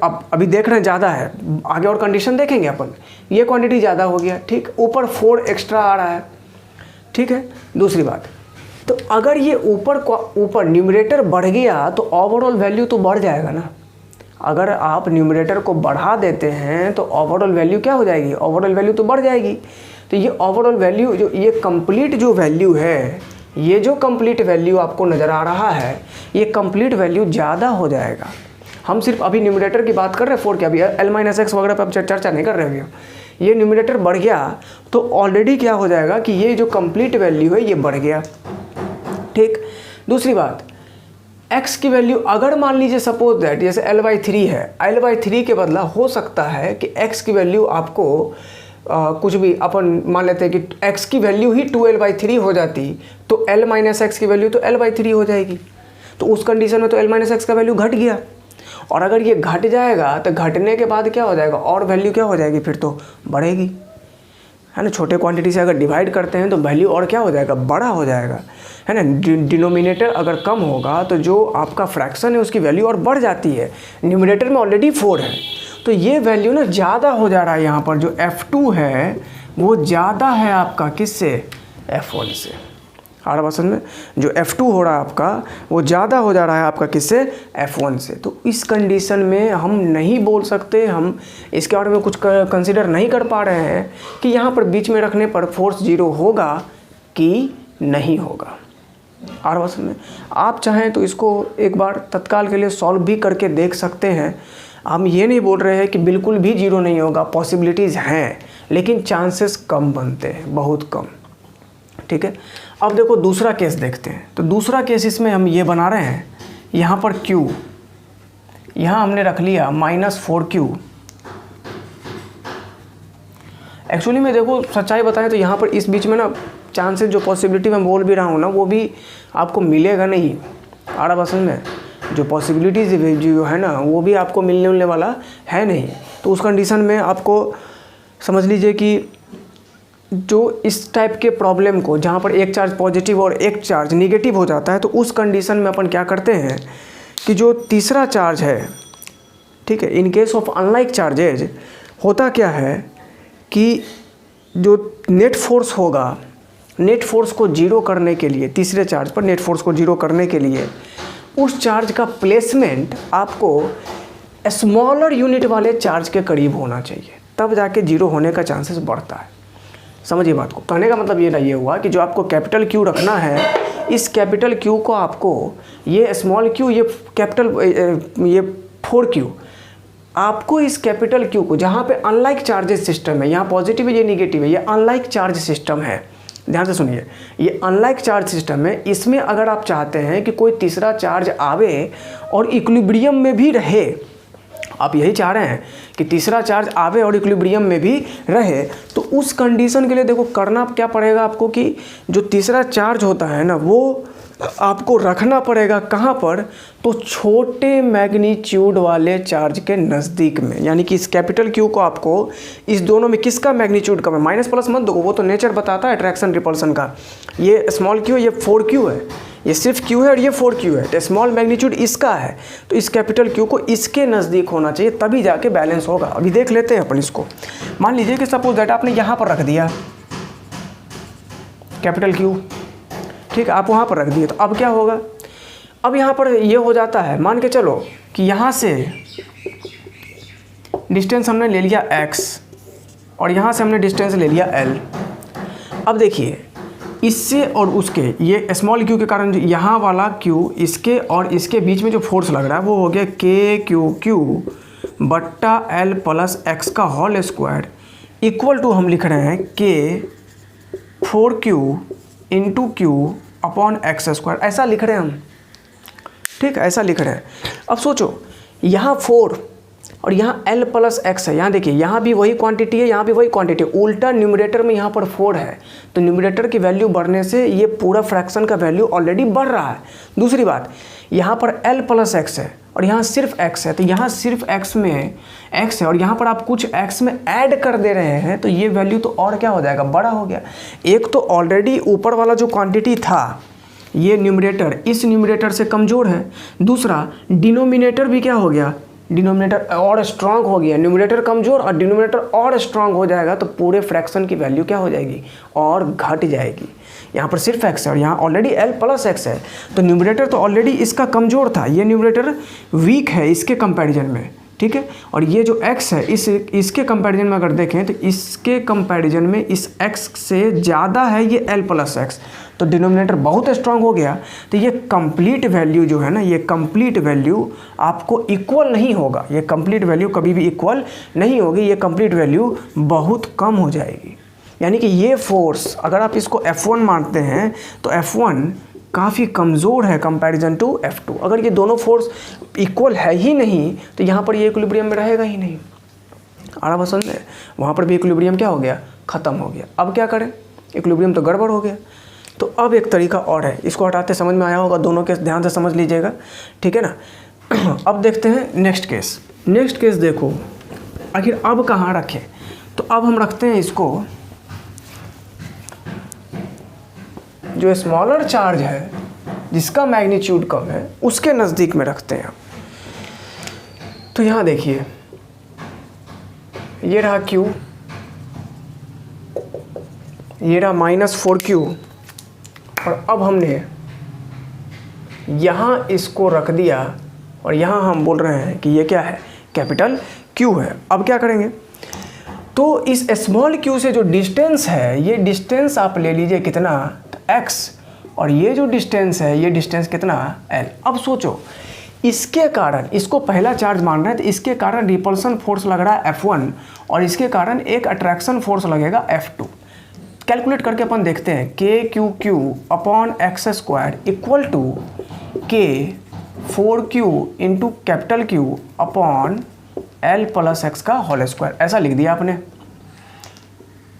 अब अभी देख रहे हैं ज़्यादा है, आगे और कंडीशन देखेंगे अपन, ये क्वांटिटी ज़्यादा हो गया, ठीक। ऊपर 4 एक्स्ट्रा आ रहा है, ठीक है। दूसरी बात, तो अगर ये ऊपर न्यूमरेटर बढ़ गया तो ओवरऑल वैल्यू तो बढ़ जाएगा ना। अगर आप न्यूमरेटर को बढ़ा देते हैं तो ओवरऑल वैल्यू क्या हो जाएगी, ओवरऑल वैल्यू तो बढ़ जाएगी। तो ये ओवरऑल वैल्यू जो ये कंप्लीट जो वैल्यू है, ये जो कंप्लीट वैल्यू आपको नज़र आ रहा है, ये कंप्लीट वैल्यू ज़्यादा हो जाएगा। हम सिर्फ अभी न्यूमरेटर की बात कर रहे हैं 4 के, अभी L-x वगैरह पर अब चर्चा नहीं कर रहे हैं। ये न्यूमरेटर बढ़ गया तो ऑलरेडी क्या हो जाएगा कि ये जो कंप्लीट वैल्यू है ये बढ़ गया। ठीक, दूसरी बात, x की वैल्यू अगर मान लीजिए सपोज दैट जैसे L/3 है, L/3 के बदला हो सकता है कि x की वैल्यू आपको कुछ भी अपन मान लेते हैं कि x की वैल्यू ही 2L/3 हो जाती तो L-x की वैल्यू तो L/3 हो जाएगी। तो उस कंडीशन में तो L-x का वैल्यू घट गया, और अगर ये घट जाएगा तो घटने के बाद क्या हो जाएगा, और वैल्यू क्या हो जाएगी, फिर तो बढ़ेगी, है ना। छोटे क्वांटिटी से अगर डिवाइड करते हैं तो वैल्यू और क्या हो जाएगा, बड़ा हो जाएगा, है ना। डिनोमिनेटर अगर कम होगा तो जो आपका फ्रैक्शन है उसकी वैल्यू और बढ़ जाती है। न्यूमरेटर में ऑलरेडी 4 है तो ये वैल्यू ना ज़्यादा हो जा रहा है। यहाँ पर जो F2 है वो ज़्यादा है आपका किससे, F1 से। आ रहा समझ में, जो F2 हो रहा है आपका वो ज़्यादा हो जा रहा है आपका किससे, F1 से। तो इस कंडीशन में हम नहीं बोल सकते, हम इसके बारे में कुछ कंसिडर नहीं कर पा रहे हैं कि यहाँ पर बीच में रखने पर फोर्स 0 होगा कि नहीं होगा। आ रहा समझ में, आप चाहें तो इसको एक बार तत्काल के लिए सॉल्व भी करके देख सकते हैं। हम ये नहीं बोल रहे हैं कि बिल्कुल भी 0 नहीं होगा, पॉसिबिलिटीज़ हैं लेकिन चांसेस कम बनते हैं, बहुत कम। ठीक है, अब देखो दूसरा केस देखते हैं। तो दूसरा केस इसमें हम ये बना रहे हैं, यहाँ पर Q, यहाँ हमने रख लिया -4Q। एक्चुअली में देखो सच्चाई बताएं तो यहाँ पर इस बीच में ना चांसेस जो पॉसिबिलिटी मैं बोल भी रहा हूँ ना वो भी आपको मिलेगा नहीं। आ रहा समझ में, जो पॉसिबिलिटीज़ जो है ना वो भी आपको मिलने वाला है नहीं। तो उस कंडीशन में आपको समझ लीजिए कि जो इस टाइप के प्रॉब्लम को जहाँ पर एक चार्ज पॉजिटिव और एक चार्ज निगेटिव हो जाता है तो उस कंडीशन में अपन क्या करते हैं कि जो तीसरा चार्ज है, ठीक है, in case of unlike charges होता क्या है कि जो नेट फोर्स होगा, नेट फोर्स को 0 करने के लिए, तीसरे चार्ज पर नेट फोर्स को 0 करने के लिए उस चार्ज का प्लेसमेंट आपको स्मॉलर यूनिट वाले चार्ज के करीब होना चाहिए, तब जाके 0 होने का चांसेस बढ़ता है। समझिए बात को, कहने का मतलब ये हुआ कि जो आपको कैपिटल Q रखना है, इस कैपिटल Q को आपको ये स्मॉल q, ये कैपिटल ये 4Q, आपको इस कैपिटल Q को जहाँ पे अनलाइक चार्जेस सिस्टम है, यहाँ पॉजिटिव है ये निगेटिव है, ये अनलाइक चार्ज सिस्टम है, ध्यान से सुनिए, ये अनलाइक चार्ज सिस्टम है। इसमें अगर आप चाहते हैं कि कोई तीसरा चार्ज आवे और इक्विलिब्रियम में भी रहे, आप यही चाह रहे हैं कि तीसरा चार्ज आवे और इक्विलिब्रियम में भी रहे, तो उस कंडीशन के लिए देखो करना क्या पड़ेगा आपको कि जो तीसरा चार्ज होता है ना वो आपको रखना पड़ेगा कहाँ पर, तो छोटे मैग्नीट्यूड वाले चार्ज के नज़दीक में। यानी कि इस कैपिटल Q को आपको इस दोनों में किसका मैग्नीट्यूड कम है, माइनस प्लस मत दो, वो तो नेचर बताता है अट्रैक्शन रिपल्सन का। ये स्मॉल q है, ये 4Q है, ये सिर्फ Q है और ये 4Q है, तो स्मॉल मैग्नीट्यूड इसका है, तो इस कैपिटल Q को इसके नज़दीक होना चाहिए तभी जाके बैलेंस होगा। अभी देख लेते हैं अपन इसको। मान लीजिए कि सपोज दैट आपने यहाँ पर रख दिया कैपिटल Q, ठीक, आप वहाँ पर रख दिए, तो अब क्या होगा, अब यहाँ पर ये हो जाता है, मान के चलो कि यहाँ से डिस्टेंस हमने ले लिया x और यहाँ से हमने डिस्टेंस ले लिया l। अब देखिए इससे और उसके ये स्मॉल q के कारण यहाँ वाला q, इसके और इसके बीच में जो फोर्स लग रहा है वो हो गया KQQ बट्टा L प्लस x का होल स्क्वायर इक्वल टू हम लिख रहे हैं K4Q into Q upon x square, ऐसा लिख रहे हैं हम, ठीक, ऐसा लिख रहे हैं। अब सोचो यहाँ 4 और यहाँ L प्लस x है, यहाँ देखिए यहाँ भी वही क्वांटिटी है, यहाँ भी वही क्वांटिटी है, उल्टा न्यूमरेटर में यहाँ पर 4 है, तो न्यूमरेटर की वैल्यू बढ़ने से ये पूरा फ्रैक्शन का वैल्यू ऑलरेडी बढ़ रहा है। दूसरी बात, यहाँ पर L प्लस x है और यहाँ सिर्फ x है, तो यहाँ सिर्फ x में x है और यहाँ पर आप कुछ x में ऐड कर दे रहे हैं, तो ये वैल्यू तो और क्या हो जाएगा, बड़ा हो गया। एक तो ऑलरेडी ऊपर वाला जो क्वांटिटी था ये न्यूमरेटर इस न्यूमरेटर से कमज़ोर है, दूसरा डिनोमिनेटर भी क्या हो गया, डिनोमिनेटर और स्ट्रांग हो गया, न्यूमरेटर कमज़ोर और डिनोमिनेटर और स्ट्रांग हो जाएगा तो पूरे फ्रैक्शन की वैल्यू क्या हो जाएगी, और घट जाएगी। यहाँ पर सिर्फ x है और यहाँ ऑलरेडी l प्लस x है, तो न्यूमरेटर तो ऑलरेडी इसका कमज़ोर था, ये न्यूमरेटर वीक है इसके कंपैरिजन में, ठीक है। और ये जो x है इसके कंपैरिजन में अगर देखें तो इसके कंपैरिजन में इस x से ज़्यादा है ये l प्लस x, तो डिनोमिनेटर बहुत स्ट्रांग हो गया। तो ये कंप्लीट वैल्यू जो है ना, ये कंप्लीट वैल्यू आपको इक्वल नहीं होगा, ये कंप्लीट वैल्यू कभी भी इक्वल नहीं होगी, ये कंप्लीट वैल्यू बहुत कम हो जाएगी। यानी कि ये फोर्स अगर आप इसको F1 मानते हैं तो F1 काफ़ी कमज़ोर है कंपैरिजन टू F2। अगर ये दोनों फोर्स इक्वल है ही नहीं तो यहाँ पर ये इक्विलिब्रियम में रहेगा ही नहीं। आ रहा पसंद है, वहाँ पर भी इक्विलिब्रियम क्या हो गया, ख़त्म हो गया। अब क्या करें, इक्विलिब्रियम तो गड़बड़ हो गया। तो अब एक तरीका और है, इसको हटाते समझ में आया होगा, दोनों केस ध्यान से समझ लीजिएगा, ठीक है ना। अब देखते हैं नेक्स्ट केस। नेक्स्ट केस देखो, आखिर अब कहाँ रखें, तो अब हम रखते हैं इसको जो स्मॉलर चार्ज है जिसका मैग्नीट्यूड कम है उसके नज़दीक में रखते हैं। तो यहाँ देखिए, ये रहा Q, ये रहा -4Q, और अब हमने यहाँ इसको रख दिया और यहाँ हम बोल रहे हैं कि ये क्या है, कैपिटल Q है। अब क्या करेंगे, तो इस स्मॉल q से जो डिस्टेंस है, ये डिस्टेंस आप ले लीजिए कितना, x, और ये जो डिस्टेंस है ये डिस्टेंस कितना, l। अब सोचो, इसके कारण, इसको पहला चार्ज मान रहे हैं तो इसके कारण रिपल्सन फोर्स लग रहा है F1 और इसके कारण एक अट्रैक्शन फोर्स लगेगा F2। कैलकुलेट करके अपन देखते हैं, KQQ upon x square equal to K4Q into capital Q upon L plus x का होल स्क्वायर, ऐसा लिख दिया आपने।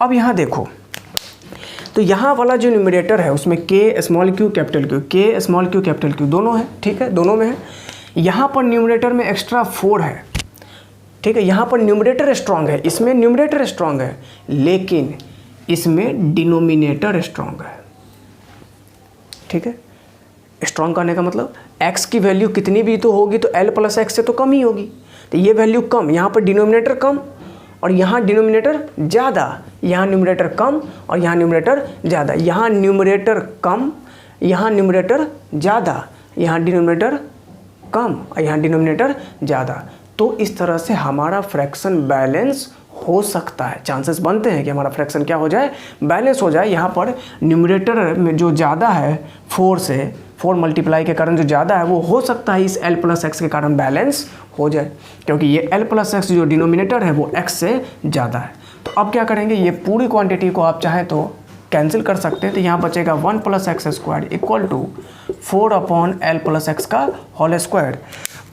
अब यहाँ देखो, तो यहाँ वाला जो न्यूमरेटर है उसमें K small q capital Q, K small q capital Q दोनों है, ठीक है, दोनों में है। यहाँ पर न्यूमरेटर में एक्स्ट्रा 4 है, ठीक है। यहाँ पर न्यूमरेटर स्ट्रांग है, इसमें न्यूमरेटर स्ट्रांग है, लेकिन इसमें डिनोमिनेटर स्ट्रांग है, ठीक है। स्ट्रांग करने का मतलब x की वैल्यू कितनी भी तो होगी तो l प्लस x से तो कम ही होगी, तो ये वैल्यू कम, यहाँ पर डिनोमिनेटर कम और यहाँ डिनोमिनेटर ज़्यादा, यहाँ न्यूमरेटर कम और यहाँ न्यूमरेटर ज़्यादा, यहाँ न्यूमरेटर कम, यहाँ न्यूमरेटर ज़्यादा, यहाँ डिनोमिनेटर कम और यहाँ डिनोमिनेटर ज़्यादा। तो इस तरह से हमारा फ्रैक्शन बैलेंस हो सकता है, चांसेस बनते हैं कि हमारा फ्रैक्शन क्या हो जाए, बैलेंस हो जाए। यहाँ पर न्यूमरेटर में जो ज़्यादा है 4 से, 4 मल्टीप्लाई के कारण जो ज़्यादा है वो हो सकता है इस l प्लस एक्स के कारण बैलेंस हो जाए, क्योंकि ये l प्लस एक्स जो डिनोमिनेटर है वो x से ज़्यादा है। तो अब क्या करेंगे, ये पूरी क्वांटिटी को आप चाहें तो कैंसिल कर सकते हैं, तो यहाँ बचेगा 1 plus X square equal to 4 upon l plus X का होल स्क्वायर।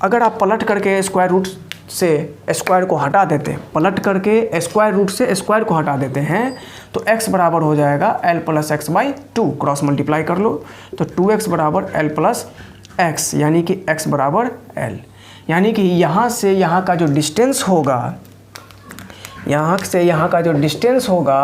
अगर आप पलट करके स्क्वायर रूट से स्क्वायर को हटा देते हैं, पलट करके स्क्वायर रूट से स्क्वायर को हटा देते हैं तो x बराबर हो जाएगा l plus x by 2, cross multiply कर लो तो 2x बराबर l प्लस एक्स, यानी कि x बराबर l। यानी कि यहाँ से यहाँ का जो डिस्टेंस होगा, यहाँ से यहाँ का जो डिस्टेंस होगा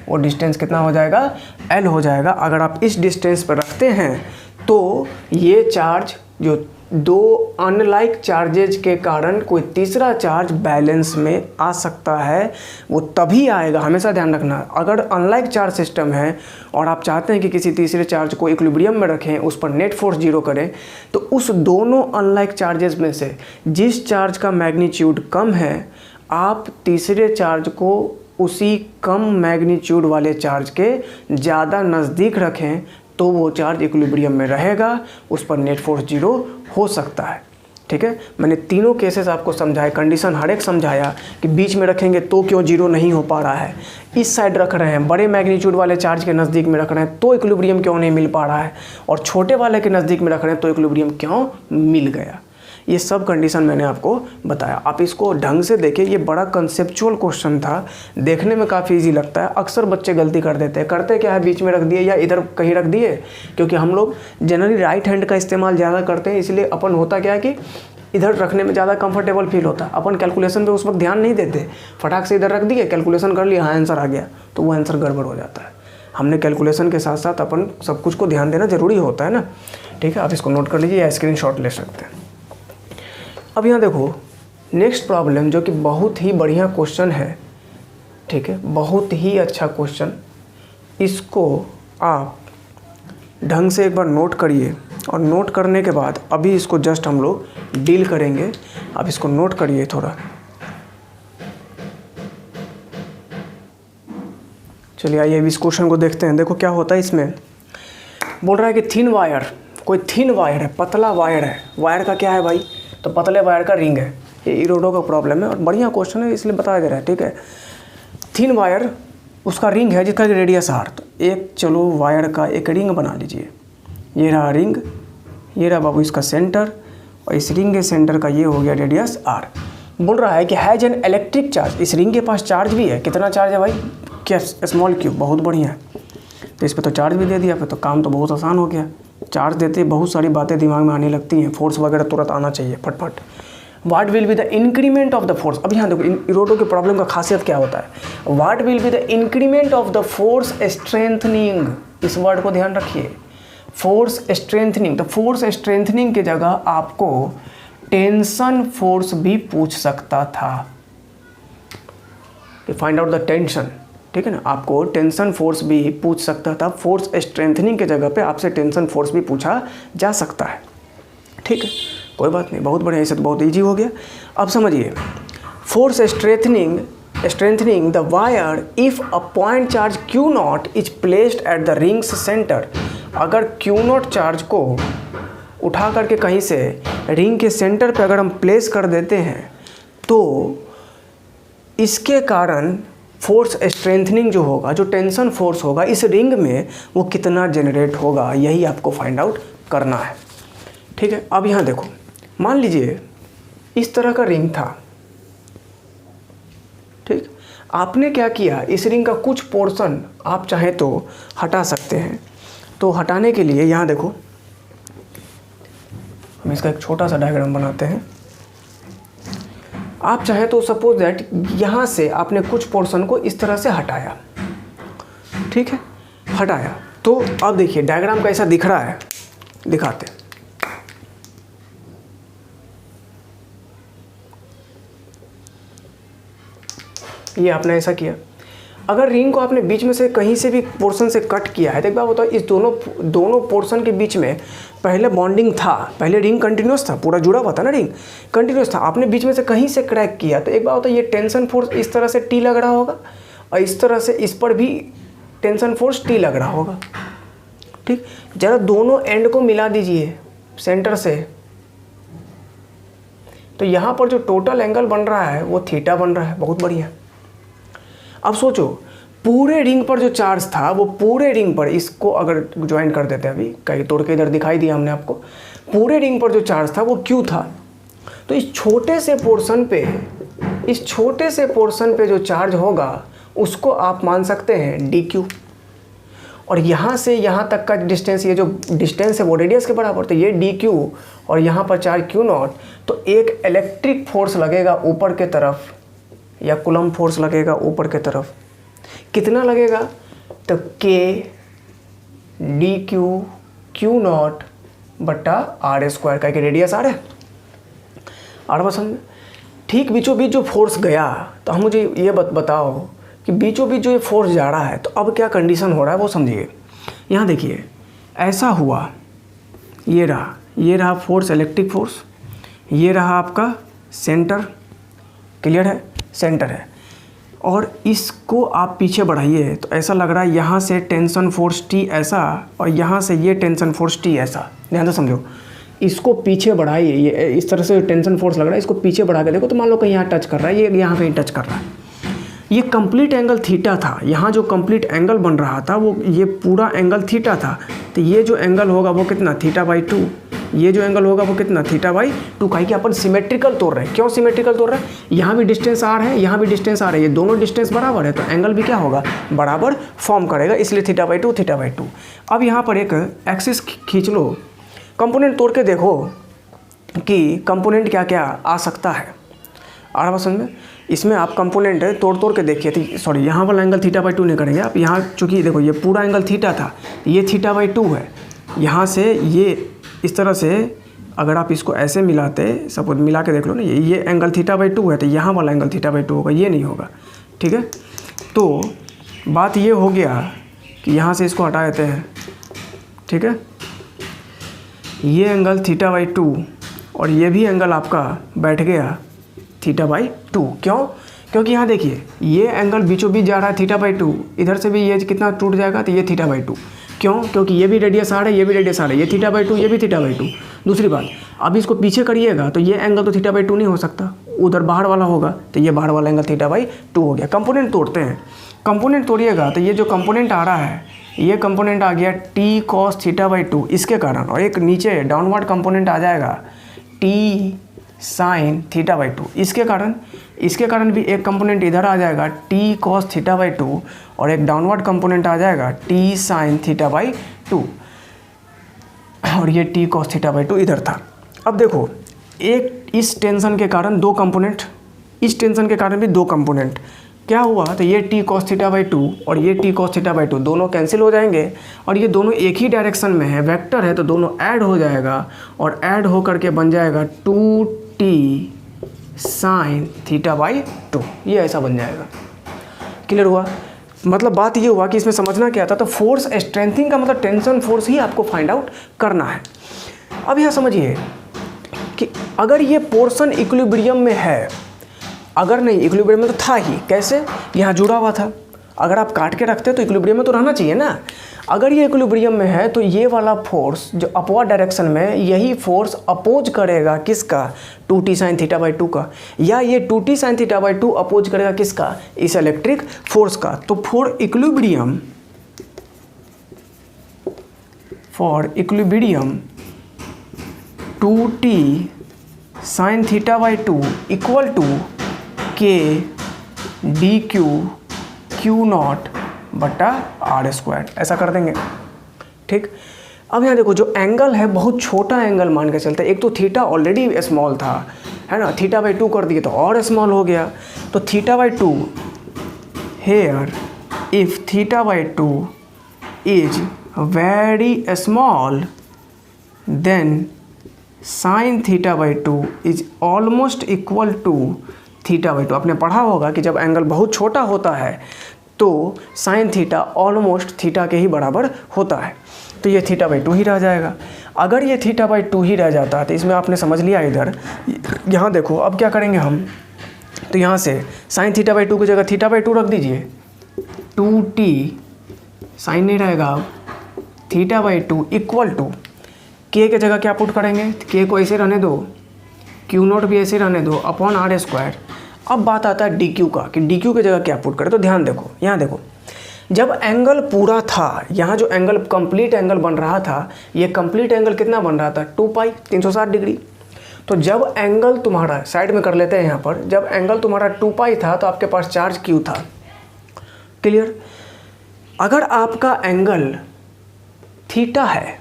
वो डिस्टेंस कितना हो जाएगा, l हो जाएगा। अगर आप इस डिस्टेंस पर रखते हैं तो ये चार्ज जो दो अनलाइक चार्जेज के कारण कोई तीसरा चार्ज बैलेंस में आ सकता है, वो तभी आएगा, हमेशा ध्यान रखना। अगर अनलाइक चार्ज सिस्टम है और आप चाहते हैं कि किसी तीसरे चार्ज को इक्विलिब्रियम में रखें, उस पर नेट फोर्स 0 करें, तो उस दोनों अनलाइक चार्जेस में से जिस चार्ज का मैग्नीट्यूड कम है, आप तीसरे चार्ज को उसी कम मैग्नीट्यूड वाले चार्ज के ज़्यादा नज़दीक रखें तो वो चार्ज इक्विलिब्रियम में रहेगा, उस पर नेट फोर्स 0 हो सकता है, ठीक है। मैंने तीनों केसेस आपको समझाए, कंडीशन हर एक समझाया कि बीच में रखेंगे तो क्यों 0 नहीं हो पा रहा है, इस साइड रख रहे हैं बड़े मैग्नीट्यूड वाले चार्ज के नज़दीक में रख रहे हैं तो इक्विलिब्रियम क्यों नहीं मिल पा रहा है, और छोटे वाले के नज़दीक में रख रहे हैं तो इक्विलिब्रियम क्यों मिल गया। ये सब कंडीशन मैंने आपको बताया। आप इसको ढंग से देखिए, ये बड़ा कंसेप्चुअल क्वेश्चन था, देखने में काफ़ी इजी लगता है। अक्सर बच्चे गलती कर देते हैं, करते क्या है, बीच में रख दिए या इधर कहीं रख दिए, क्योंकि हम लोग जनरली राइट हैंड का इस्तेमाल ज़्यादा करते हैं, इसलिए अपन होता क्या है कि इधर रखने में ज़्यादा कंफर्टेबल फील होता है। अपन कैलकुलेशन पे उस वक्त ध्यान नहीं देते, फटाक से इधर रख दिए, कैलकुलेशन कर लिया, हाँ आंसर आ गया, तो वो आंसर गड़बड़ हो जाता है। हमने कैलकुलेशन के साथ साथ अपन सब कुछ को ध्यान देना ज़रूरी होता है ना, ठीक है। आप इसको नोट कर लीजिए या स्क्रीनशॉट ले सकते हैं। अब यहाँ देखो, नेक्स्ट प्रॉब्लम जो कि बहुत ही बढ़िया क्वेश्चन है, ठीक है, बहुत ही अच्छा क्वेश्चन, इसको आप ढंग से एक बार नोट करिए और नोट करने के बाद अभी इसको जस्ट हम लोग डील करेंगे। आप इसको नोट करिए थोड़ा। चलिए आइए अभी इस क्वेश्चन को देखते हैं। देखो क्या होता है, इसमें बोल रहा है कि थिन वायर, कोई थिन वायर है, पतला वायर है। वायर का क्या है भाई, तो पतले वायर का रिंग है। ये इरोडो का प्रॉब्लम है और बढ़िया क्वेश्चन है इसलिए बता दे रहा है, ठीक है। थिन वायर उसका रिंग है जिसका रेडियस आर। तो एक चलो वायर का एक रिंग बना लीजिए। ये रहा रिंग, ये रहा बाबू इसका सेंटर, और इस रिंग के सेंटर का ये हो गया रेडियस आर। बोल रहा है कि हैज एन इलेक्ट्रिक चार्ज, इस रिंग के पास चार्ज भी है। कितना चार्ज है भाई, क्या, स्मॉल क्यू, बहुत बढ़िया है। तो इस पर तो चार्ज भी दे दिया, फिर तो काम तो बहुत आसान हो गया। चार्ज देते बहुत सारी बातें दिमाग में आने लगती हैं, फोर्स वगैरह तुरंत आना चाहिए फटफट। What will be the increment of the force. अब यहाँ देखो इरोडो के प्रॉब्लम का खासियत क्या होता है। What will be the increment of the force strengthening, इस वर्ड को ध्यान रखिए, फोर्स स्ट्रेंथनिंग। तो फोर्स स्ट्रेंथनिंग की जगह आपको टेंशन फोर्स भी पूछ सकता था, फाइंड आउट द टेंशन, ठीक है ना। आपको टेंशन फोर्स भी पूछ सकता था। फोर्स स्ट्रेंथनिंग के जगह पे आपसे टेंशन फोर्स भी पूछा जा सकता है, ठीक है, कोई बात नहीं, बहुत बढ़िया, इसे तो बहुत इजी हो गया। अब समझिए, force strengthening the wire if a point charge Q not is placed at the rings centre. अगर क्यू नॉट चार्ज को उठा करके कहीं से रिंग के सेंटर पे अगर हम प्लेस कर देते हैं तो इसके कारण फोर्स स्ट्रेंथनिंग जो होगा, जो टेंशन फोर्स होगा इस रिंग में, वो कितना जनरेट होगा, यही आपको फाइंड आउट करना है, ठीक है। अब यहाँ देखो, मान लीजिए इस तरह का रिंग था, ठीक। आपने क्या किया, इस रिंग का कुछ पोर्शन आप चाहे तो हटा सकते हैं। तो हटाने के लिए यहाँ देखो, हम इसका एक छोटा सा डायग्राम बनाते हैं। आप चाहे तो सपोज दैट यहाँ से आपने कुछ पोर्शन को इस तरह से हटाया, ठीक है, हटाया। तो अब देखिए डायग्राम कैसा दिख रहा है, दिखाते हैं। ये आपने ऐसा किया। अगर रिंग को आपने बीच में से कहीं से भी पोर्शन से कट किया है तो एक बात बताओ, इस दोनों पोर्शन के बीच में पहले बॉन्डिंग था, पहले रिंग कंटिन्यूस था, पूरा जुड़ा हुआ था ना, रिंग कंटिन्यूस था। आपने बीच में से कहीं से क्रैक किया तो एक बात बताओ, ये टेंशन फोर्स इस तरह से टी लग रहा होगा और इस तरह से इस पर भी टेंशन फोर्स टी लग रहा होगा, ठीक। जरा दोनों एंड को मिला दीजिए सेंटर से, तो यहाँ पर जो टोटल एंगल बन रहा है वो थीटा बन रहा है, बहुत बढ़िया। अब सोचो, पूरे रिंग पर जो चार्ज था वो पूरे रिंग पर, इसको अगर ज्वाइन कर देते हैं, अभी कहीं तोड़ के इधर दिखाई दिया हमने आपको, पूरे रिंग पर जो चार्ज था वो क्यू था। तो इस छोटे से पोर्शन पे जो चार्ज होगा उसको आप मान सकते हैं डी क्यू। और यहाँ से यहाँ तक का डिस्टेंस, ये जो डिस्टेंस है वो रेडियस के बराबर, तो ये डी क्यू और यहाँ पर चार्ज क्यू नॉट। तो एक इलेक्ट्रिक फोर्स लगेगा ऊपर के तरफ, या कूलम्ब फोर्स लगेगा ऊपर के तरफ। कितना लगेगा, तो के डी क्यू नॉट बट्टा आर स्क्वायर, का रेडियस आर है, आर पसंद। ठीक बीचों बीच जो फोर्स गया, तो हम मुझे ये बताओ कि बीचों बीच जो ये फोर्स जा रहा है तो अब क्या कंडीशन हो रहा है वो समझिए। यहाँ देखिए ऐसा हुआ, ये रहा फोर्स, इलेक्ट्रिक फोर्स, ये रहा आपका सेंटर, क्लियर है, सेंटर है। और इसको आप पीछे बढ़ाइए तो ऐसा लग रहा है यहाँ से टेंशन फोर्स टी ऐसा और यहाँ से ये टेंशन फोर्स टी ऐसा। ध्यान से समझो, इसको पीछे बढ़ाइए, ये इस तरह से टेंशन फोर्स लग रहा है, इसको पीछे बढ़ा के देखो तो मान लो कहीं यहाँ टच कर रहा है, ये यहाँ कहीं टच कर रहा है। ये कंप्लीट एंगल थीटा था, यहाँ जो कंप्लीट एंगल बन रहा था वो ये पूरा एंगल थीटा था। तो ये जो एंगल होगा वो कितना, θ/2। ये जो एंगल होगा वो कितना, θ/2। काहे कि अपन सिमेट्रिकल तोड़ रहे हैं। क्यों सिमेट्रिकल तोड़ रहे हैं, यहाँ भी डिस्टेंस आर है, यहाँ भी डिस्टेंस आर है, ये दोनों डिस्टेंस बराबर है तो एंगल भी क्या होगा, बराबर फॉर्म करेगा, इसलिए θ/2। अब यहाँ पर एक एक्सिस खींच लो, कंपोनेंट तोड़ के देखो कि कंपोनेंट क्या क्या आ सकता है। आ रहा समझ में, इसमें आप कंपोनेंट तोड़ के देखिए। सॉरी, यहाँ वाला एंगल θ/2 नहीं करेंगे आप। यहाँ चूँकि देखो ये पूरा एंगल थीटा था, ये θ/2 है। यहाँ से ये इस तरह से अगर आप इसको ऐसे मिलाते, सपोज मिला के देख लो ना, ये एंगल θ/2 है तो यहाँ वाला एंगल θ/2 होगा, ये नहीं होगा। ठीक है, तो बात ये हो गया कि यहाँ से इसको हटा देते हैं। ठीक है, ये एंगल θ/2 और ये भी एंगल आपका बैठ गया θ/2। क्यों? क्योंकि यहाँ देखिए ये एंगल बीचों बीच जा रहा है θ/2, इधर से भी ये कितना टूट जाएगा तो ये θ/2। क्यों? क्योंकि ये भी रेडियस आर है, ये भी रेडियस आर है, ये θ/2, ये भी θ/2। दूसरी बात, अब इसको पीछे करिएगा तो ये एंगल तो θ/2 नहीं हो सकता, उधर बाहर वाला होगा, तो ये बाहर वाला एंगल θ/2 हो गया। कंपोनेंट तोड़ते हैं, कंपोनेंट तोड़िएगा तो ये जो कंपोनेंट आ रहा है, ये कंपोनेंट आ गया t cos θ/2 इसके कारण, और एक नीचे डाउनवर्ड कंपोनेंट आ जाएगा t sin θ/2 इसके कारण। इसके कारण भी एक कंपोनेंट इधर आ जाएगा t cos θ/2 और एक डाउनवर्ड कंपोनेंट आ जाएगा t sin θ/2, और ये t cos θ/2 इधर था। अब देखो, एक इस टेंशन के कारण दो कंपोनेंट, इस टेंशन के कारण भी दो कंपोनेंट, क्या हुआ तो ये t cos θ/2 और ये t cos θ/2 दोनों कैंसिल हो जाएंगे, और ये दोनों एक ही डायरेक्शन में है, वेक्टर है, तो दोनों ऐड हो जाएगा और ऐड हो करके बन जाएगा 2t sin θ/2, ये ऐसा बन जाएगा। क्लियर हुआ? मतलब बात ये हुआ कि इसमें समझना क्या था, तो फोर्स स्ट्रेंथिंग का मतलब टेंशन फोर्स ही आपको फाइंड आउट करना है। अब यहाँ समझिए कि अगर ये पोर्शन इक्विलिब्रियम में है, अगर नहीं इक्विलिब्रियम में तो था ही, कैसे? यहाँ जुड़ा हुआ था, अगर आप काट के रखते तो इक्विलिब्रियम में तो रहना चाहिए ना। अगर ये इक्विलिब्रियम में है तो ये वाला फोर्स जो अपवर्ड डायरेक्शन में, यही फोर्स अपोज करेगा किसका? 2t sin θ/2 का, या ये 2t sin θ/2 अपोज करेगा किसका? इस इलेक्ट्रिक फोर्स का। तो for equilibrium 2t sin θ/2 equal to k dq q0 बटा r², ऐसा कर देंगे। ठीक, अब यहाँ देखो जो एंगल है बहुत छोटा एंगल मान के चलते हैं। एक तो थीटा ऑलरेडी स्मॉल था, है ना, θ/2 कर दिए तो और स्मॉल हो गया। तो θ/2 here if θ/2 is very small then sin θ/2 is almost equal to θ/2। आपने पढ़ा होगा कि जब एंगल बहुत छोटा होता है तो sin थीटा ऑलमोस्ट थीटा के ही बराबर होता है, तो ये θ/2 ही रह जाएगा। अगर ये θ/2 ही रह जाता तो इसमें आपने समझ लिया इधर, यहाँ देखो अब क्या करेंगे हम, तो यहाँ से sin θ/2 की जगह θ/2 रख दीजिए, 2t साइन नहीं रहेगा, θ/2 इक्वल टू k के जगह क्या पुट करेंगे, k को ऐसे रहने दो, Q0 भी ऐसे रहने दो अपॉन r²। अब बात आता है dq का, कि dq की जगह क्या पुट करें। तो ध्यान देखो, यहाँ देखो जब एंगल पूरा था, यहाँ जो एंगल कंप्लीट एंगल बन रहा था, ये कंप्लीट एंगल कितना बन रहा था? 2π 360 डिग्री। तो जब एंगल तुम्हारा, साइड में कर लेते हैं यहाँ पर, जब एंगल तुम्हारा 2π था तो आपके पास चार्ज q था। क्लियर? अगर आपका एंगल थीटा है,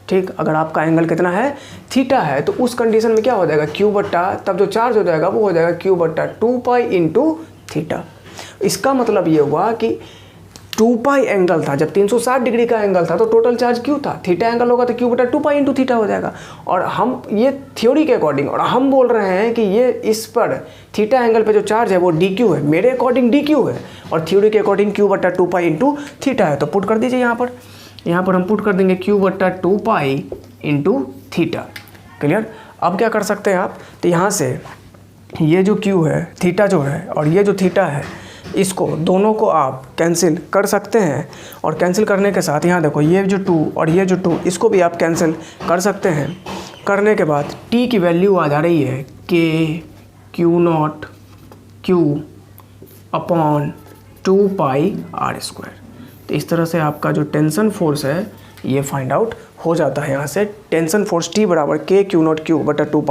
ठीक, अगर आपका एंगल कितना है? थीटा है, तो उस कंडीशन में क्या हो जाएगा? q बट्टा, तब जो चार्ज हो जाएगा वो हो जाएगा q बट्टा 2π इंटू थीटा। इसका मतलब ये हुआ कि 2π एंगल था, जब 360 डिग्री का एंगल था तो टोटल चार्ज q था, थीटा एंगल होगा तो q बट्टा 2π इंटू थीटा हो जाएगा। और हम ये थ्योरी के अकॉर्डिंग, और हम बोल रहे हैं कि ये इस पर थीटा एंगल पे जो चार्ज है वो dq है, मेरे अकॉर्डिंग dq है, और थ्योरी के अकॉर्डिंग q बट्टा 2π इंटू थीटा है। तो पुट कर दीजिए यहाँ पर हम पुट कर देंगे q बट्टा 2π इंटू थीटा। क्लियर? अब क्या कर सकते हैं आप, तो यहाँ से ये जो q है, थीटा जो है, और ये जो थीटा है, इसको दोनों को आप कैंसिल कर सकते हैं। और कैंसिल करने के साथ यहाँ देखो ये जो 2 और ये जो 2, इसको भी आप कैंसिल कर सकते हैं। करने के बाद t की वैल्यू आ जा रही है k Q0 q upon 2π r²। तो इस तरह से आपका जो टेंशन फोर्स है ये फाइंड आउट हो जाता है। यहाँ से टेंशन फोर्स T बराबर k Q0 q बटा 2π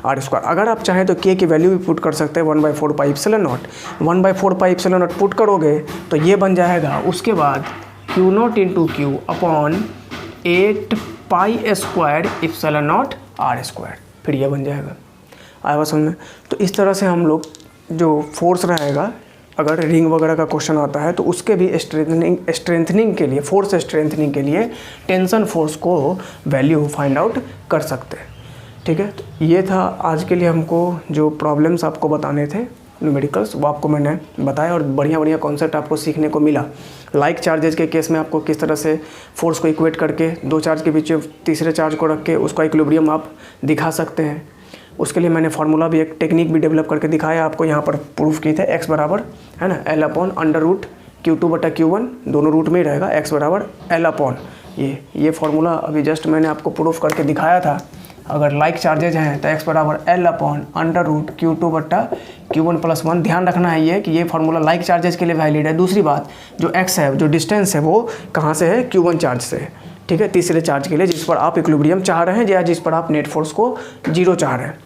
r²। अगर आप चाहें तो k की वैल्यू भी पुट कर सकते हैं 1/4π ε0। 1/4π ε0 पुट करोगे तो ये बन जाएगा, उसके बाद Q0 into q upon 8π² ε0 r², फिर ये बन जाएगा। आया समझ में? तो इस तरह से हम लोग जो फोर्स रहेगा अगर रिंग वगैरह का क्वेश्चन आता है तो उसके भी स्ट्रेंथनिंग के लिए, फोर्स स्ट्रेंथनिंग के लिए टेंशन फोर्स को वैल्यू फाइंड आउट कर सकते हैं। ठीक है, तो ये था आज के लिए हमको जो प्रॉब्लम्स आपको बताने थे न्यूमेरिकल्स, वो आपको मैंने बताया और बढ़िया बढ़िया कॉन्सेप्ट आपको सीखने को मिला। लाइक चार्जेज के केस में आपको किस तरह से फोर्स को इक्वेट करके दो चार्ज के बीच तीसरे चार्ज को रख के उसका इक्विलिब्रियम आप दिखा सकते हैं। उसके लिए मैंने फार्मूला भी, एक टेक्निक भी डेवलप करके दिखाया आपको, यहाँ पर प्रूफ की थे। x बराबर है ना L/√Q2/Q1, दोनों रूट में ही रहेगा, x बराबर L/, ये फार्मूला अभी जस्ट मैंने आपको प्रूफ करके दिखाया था। अगर लाइक चार्जेज हैं तो x बराबर L/√Q2/Q1+1। ध्यान रखना है ये कि ये फार्मूला लाइक चार्जेज के लिए वैलिड है। दूसरी बात, जो x है, जो डिस्टेंस है, वो कहाँ से है? Q1 चार्ज से है। ठीक है, तीसरे चार्ज के लिए जिस पर आप इक्विलिब्रियम चाह रहे हैं या जिस पर आप नेट फोर्स को 0 चाह रहे हैं,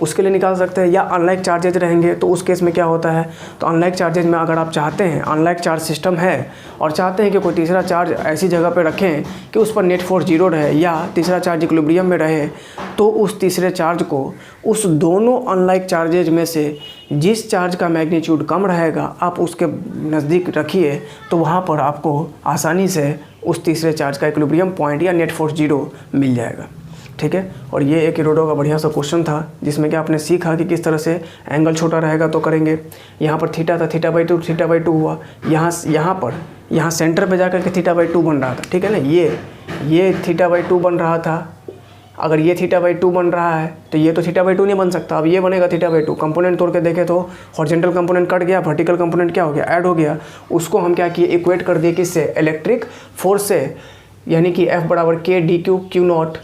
उसके लिए निकाल सकते हैं। या अनलाइक चार्जेज रहेंगे तो उस केस में क्या होता है, तो अनलाइक चार्जेज में अगर आप चाहते हैं, अनलाइक चार्ज सिस्टम है और चाहते हैं कि कोई तीसरा चार्ज ऐसी जगह पर रखें कि उस पर नेट फोर्स 0 रहे या तीसरा चार्ज इक्विलिब्रियम में रहे, तो उस तीसरे चार्ज को उस दोनों अनलाइक चार्जेज में से जिस चार्ज का मैग्नीट्यूड कम रहेगा आप उसके नज़दीक रखिए, तो वहाँ पर आपको आसानी से उस तीसरे चार्ज का इक्विलिब्रियम पॉइंट या नेट फोर्स 0 मिल जाएगा। ठीक है, और ये एक इरोडो का बढ़िया सा क्वेश्चन था जिसमें कि आपने सीखा कि किस तरह से एंगल छोटा रहेगा तो करेंगे। यहाँ पर थीटा था, θ/2 हुआ। यहाँ सेंटर पे जाकर के θ/2 बन रहा था। ठीक है ना, ये θ/2 बन रहा था। अगर ये θ/2 बन रहा है तो ये तो θ/2 नहीं बन सकता, अब ये बनेगा θ/2। कंपोनेंट तोड़ के देखें तो हॉरिजॉन्टल कंपोनेंट कट गया, वर्टिकल कंपोनेंट क्या हो गया? ऐड हो गया। उसको हम क्या किए? इक्वेट कर दिए किससे? इलेक्ट्रिक फोर्स से, यानी कि F बराबर K/dQ/Q0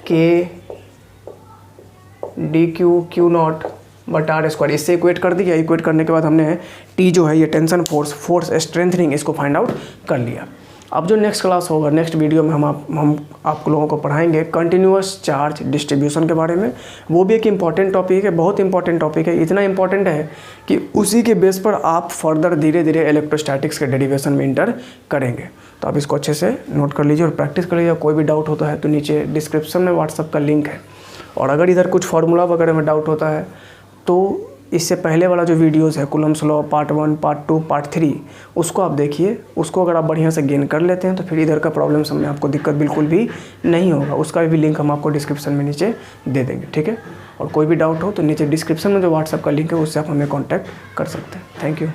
K/dQ/Q0/r², इससे इक्वेट कर दिया। इक्वेट करने के बाद हमने T जो है ये टेंशन फोर्स स्ट्रेंथनिंग, इसको फाइंड आउट कर लिया। अब जो नेक्स्ट क्लास होगा, नेक्स्ट वीडियो में हम आप लोगों को पढ़ाएंगे कंटिन्यूअस चार्ज डिस्ट्रीब्यूशन के बारे में। वो भी एक इम्पॉर्टेंट टॉपिक है, बहुत इंपॉर्टेंट टॉपिक है। इतना इंपॉर्टेंट है कि उसी के बेस पर आप फर्दर धीरे धीरे इलेक्ट्रोस्टैटिक्स के डेरिवेशन में इंटर करेंगे। तो आप इसको अच्छे से नोट कर लीजिए और प्रैक्टिस कर लीजिए। कोई भी डाउट होता है तो नीचे डिस्क्रिप्शन में व्हाट्सअप का लिंक है। और अगर इधर कुछ फार्मूला वगैरह में डाउट होता है तो इससे पहले वाला जो वीडियोस है Coulomb's law part 1, part 2, part 3, उसको आप देखिए। उसको अगर आप बढ़िया से गेन कर लेते हैं तो फिर इधर का प्रॉब्लम में आपको दिक्कत बिल्कुल भी नहीं होगा। उसका भी लिंक हम आपको डिस्क्रिप्शन में नीचे दे देंगे। ठीक है, और कोई भी डाउट हो तो नीचे डिस्क्रिप्शन में जो व्हाट्सएप का लिंक है उससे आप हमें कॉन्टैक्ट कर सकते हैं। Thank you.